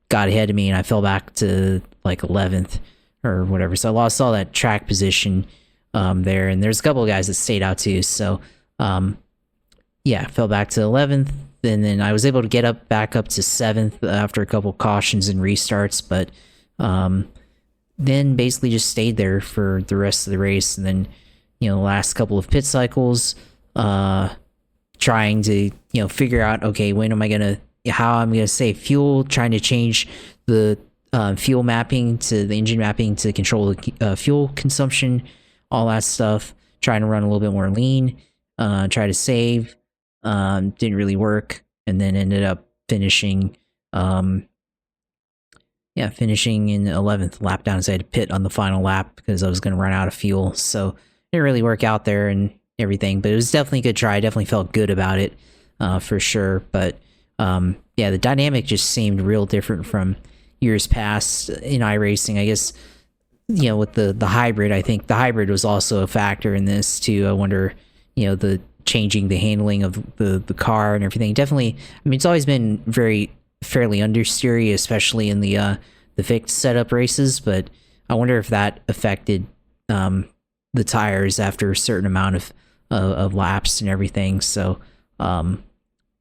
got ahead of me, and I fell back to like 11th or whatever. So I lost all that track position there, and there's a couple of guys that stayed out too. So fell back to 11th, and then I was able to get back up to 7th after a couple cautions and restarts, but then basically just stayed there for the rest of the race. And then the last couple of pit cycles, tried trying to figure out, okay, how I'm gonna save fuel, trying to change the fuel mapping to the engine mapping to control the fuel consumption, all that stuff. Trying to run a little bit more lean, try to save. Didn't really work, and then ended up finishing in 11th lap down. So I had to pit on the final lap because I was going to run out of fuel. So didn't really work out there and everything, but it was definitely a good try. I definitely felt good about it for sure. But the dynamic just seemed real different from years past in iRacing. I guess, with the hybrid, I think the hybrid was also a factor in this too. I wonder, the changing the handling of the car and everything. Definitely, I mean, it's always been fairly understeery, especially in the fixed setup races, but I wonder if that affected the tires after a certain amount of laps and everything. So I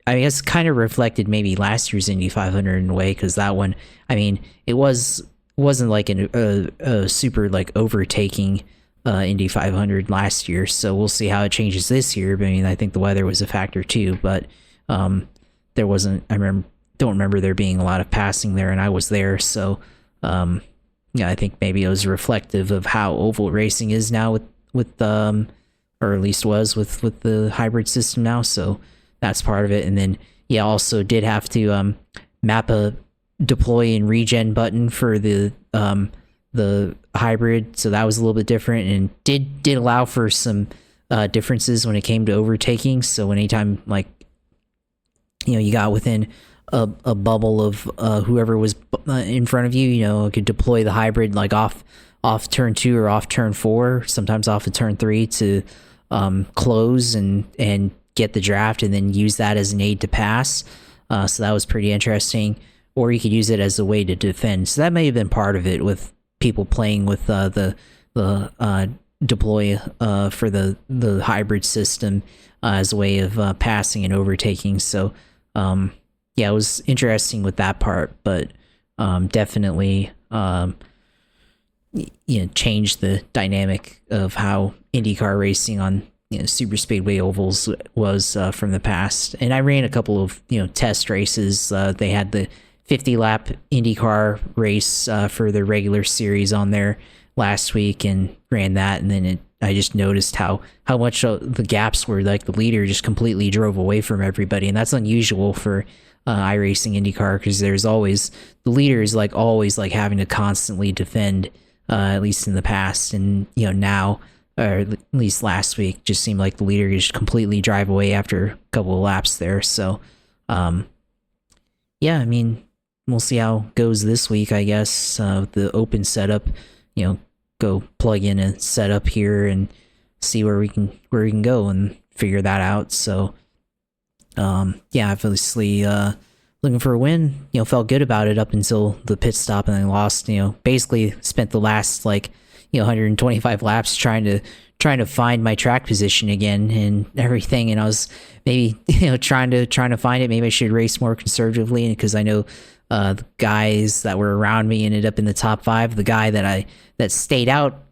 guess kind of reflected maybe last year's Indy 500 in a way, because that one, I mean, it wasn't like a super like overtaking Indy 500 last year, so we'll see how it changes this year. But I mean, I think the weather was a factor too, but there wasn't, don't remember there being a lot of passing there, and I was there, so I think maybe it was reflective of how oval racing is now with or at least was with the hybrid system now. So that's part of it. And then also did have to map a deploy and regen button for the hybrid, so that was a little bit different, and did allow for some differences when it came to overtaking. So anytime you got within a bubble of whoever was in front of you, could deploy the hybrid like off turn 2 or off turn 4, sometimes off of turn 3 to close and get the draft, and then use that as an aid to pass. So that was pretty interesting. Or you could use it as a way to defend. So that may have been part of it, with people playing with the deploy for the hybrid system as a way of passing and overtaking. So it was interesting with that part, but definitely changed the dynamic of how IndyCar racing on super speedway ovals was from the past. And I ran a couple of test races. They had the 50 lap IndyCar race for the regular series on there last week, and ran that, and then I just noticed how much the gaps were, like the leader just completely drove away from everybody, and that's unusual for iRacing IndyCar, because there's always, the leader is always having to constantly defend, at least in the past, and now, or at least last week, just seemed like the leader just completely drive away after a couple of laps there. So I mean, we'll see how it goes this week, I guess. The open setup, go plug in a setup here and see where we can go and figure that out. So obviously looking for a win. Felt good about it up until the pit stop, and then lost. Basically spent the last 125 laps trying to find my track position again and everything, and I was maybe trying to find it. Maybe I should race more conservatively, because I know the guys that were around me ended up in the top 5. The guy that stayed out,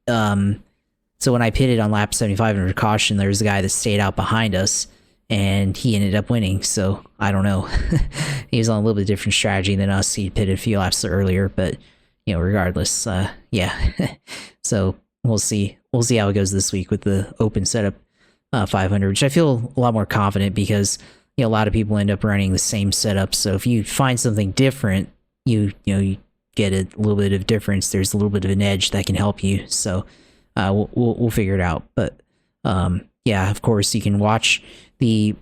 so when I pitted on lap 75 under caution, there was a guy that stayed out behind us, and he ended up winning. So I don't know. He was on a little bit different strategy than us. He pitted a few laps earlier, but regardless, so we'll see how it goes this week with the open setup 500, which I feel a lot more confident, because a lot of people end up running the same setup. So if you find something different, you get a little bit of difference. There's a little bit of an edge that can help you. So we'll figure it out. But of course, you can watch the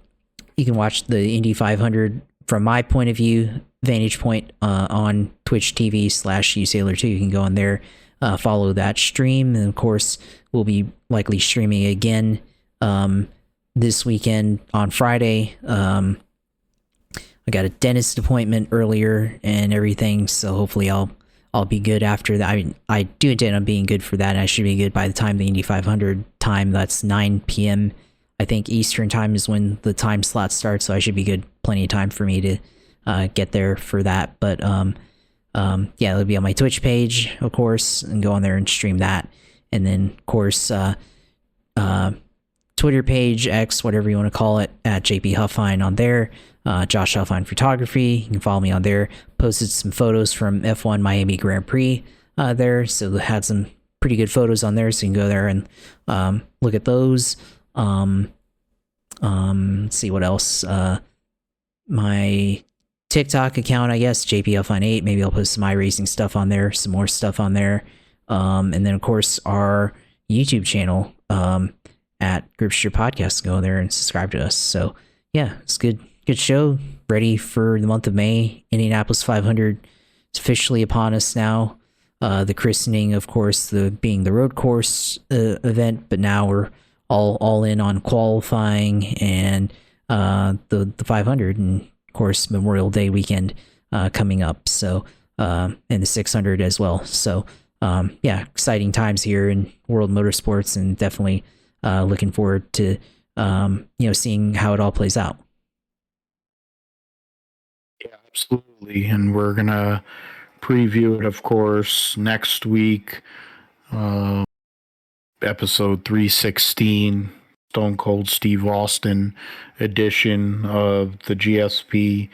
Indy 500 from my point of view, vantage point, on Twitch TV/usailor2. You can go on there, follow that stream, and of course we'll be likely streaming again this weekend on Friday. I got a dentist appointment earlier and everything, so hopefully I'll be good after that. I do intend on being good for that, and I should be good by the time the Indy 500 time. That's 9 p.m. I think Eastern time is when the time slot starts, so I should be good. Plenty of time for me to get there for that. But it'll be on my Twitch page, of course, and go on there and stream that. And then, of course, Twitter page, X, whatever you want to call it, at JP Huffine on there. Josh Huffine Photography. You can follow me on there. Posted some photos from F1 Miami Grand Prix there, so they had some pretty good photos on there, so you can go there and look at those. Let's see what else. My TikTok account, I guess, JP Huffine 8. Maybe I'll post some iRacing stuff on there, some more stuff on there. And then, of course, our YouTube channel at Gripster Podcast. Go there and subscribe to us. So, yeah, it's good show. Ready for the month of May. Indianapolis 500 is officially upon us now. The christening, of course, being the road course event, but now we're all in on qualifying and the 500, and of course Memorial Day weekend coming up. So and the 600 as well. So yeah, exciting times here in world motorsports, and definitely looking forward to seeing how it all plays out. Yeah, absolutely. And we're gonna preview it, of course, next week. Episode 316, Stone Cold Steve Austin edition of the GSP,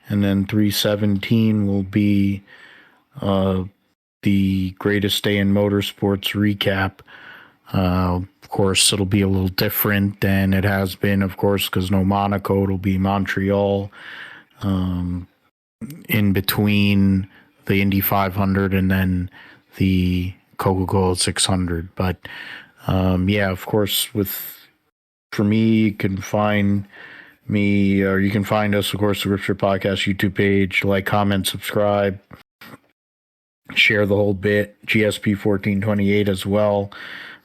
and then 317 will be the greatest day in motorsports recap. Of course, it'll be a little different than it has been, of course, because no Monaco. It'll be Montreal, in between the Indy 500 and then the Coca-Cola 600. But yeah, of course, for me, you can find me, or you can find us, of course, the Gripster Podcast YouTube page. Like, comment, subscribe, share the whole bit. GSP 1428 as well.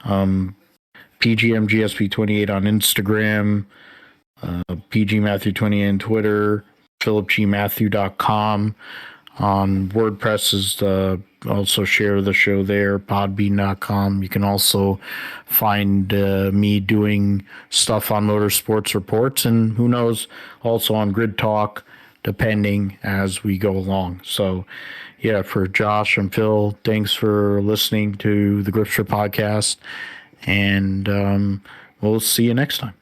PGM GSP 28 on Instagram. PG Matthew 28 on Twitter. PhilipGMatthew.com on WordPress is also share the show there. Podbean.com. You can also find me doing stuff on Motorsports Reports, and who knows, also on Grid Talk, depending as we go along. So yeah, for Josh and Phil, thanks for listening to the Gripster Podcast, and we'll see you next time.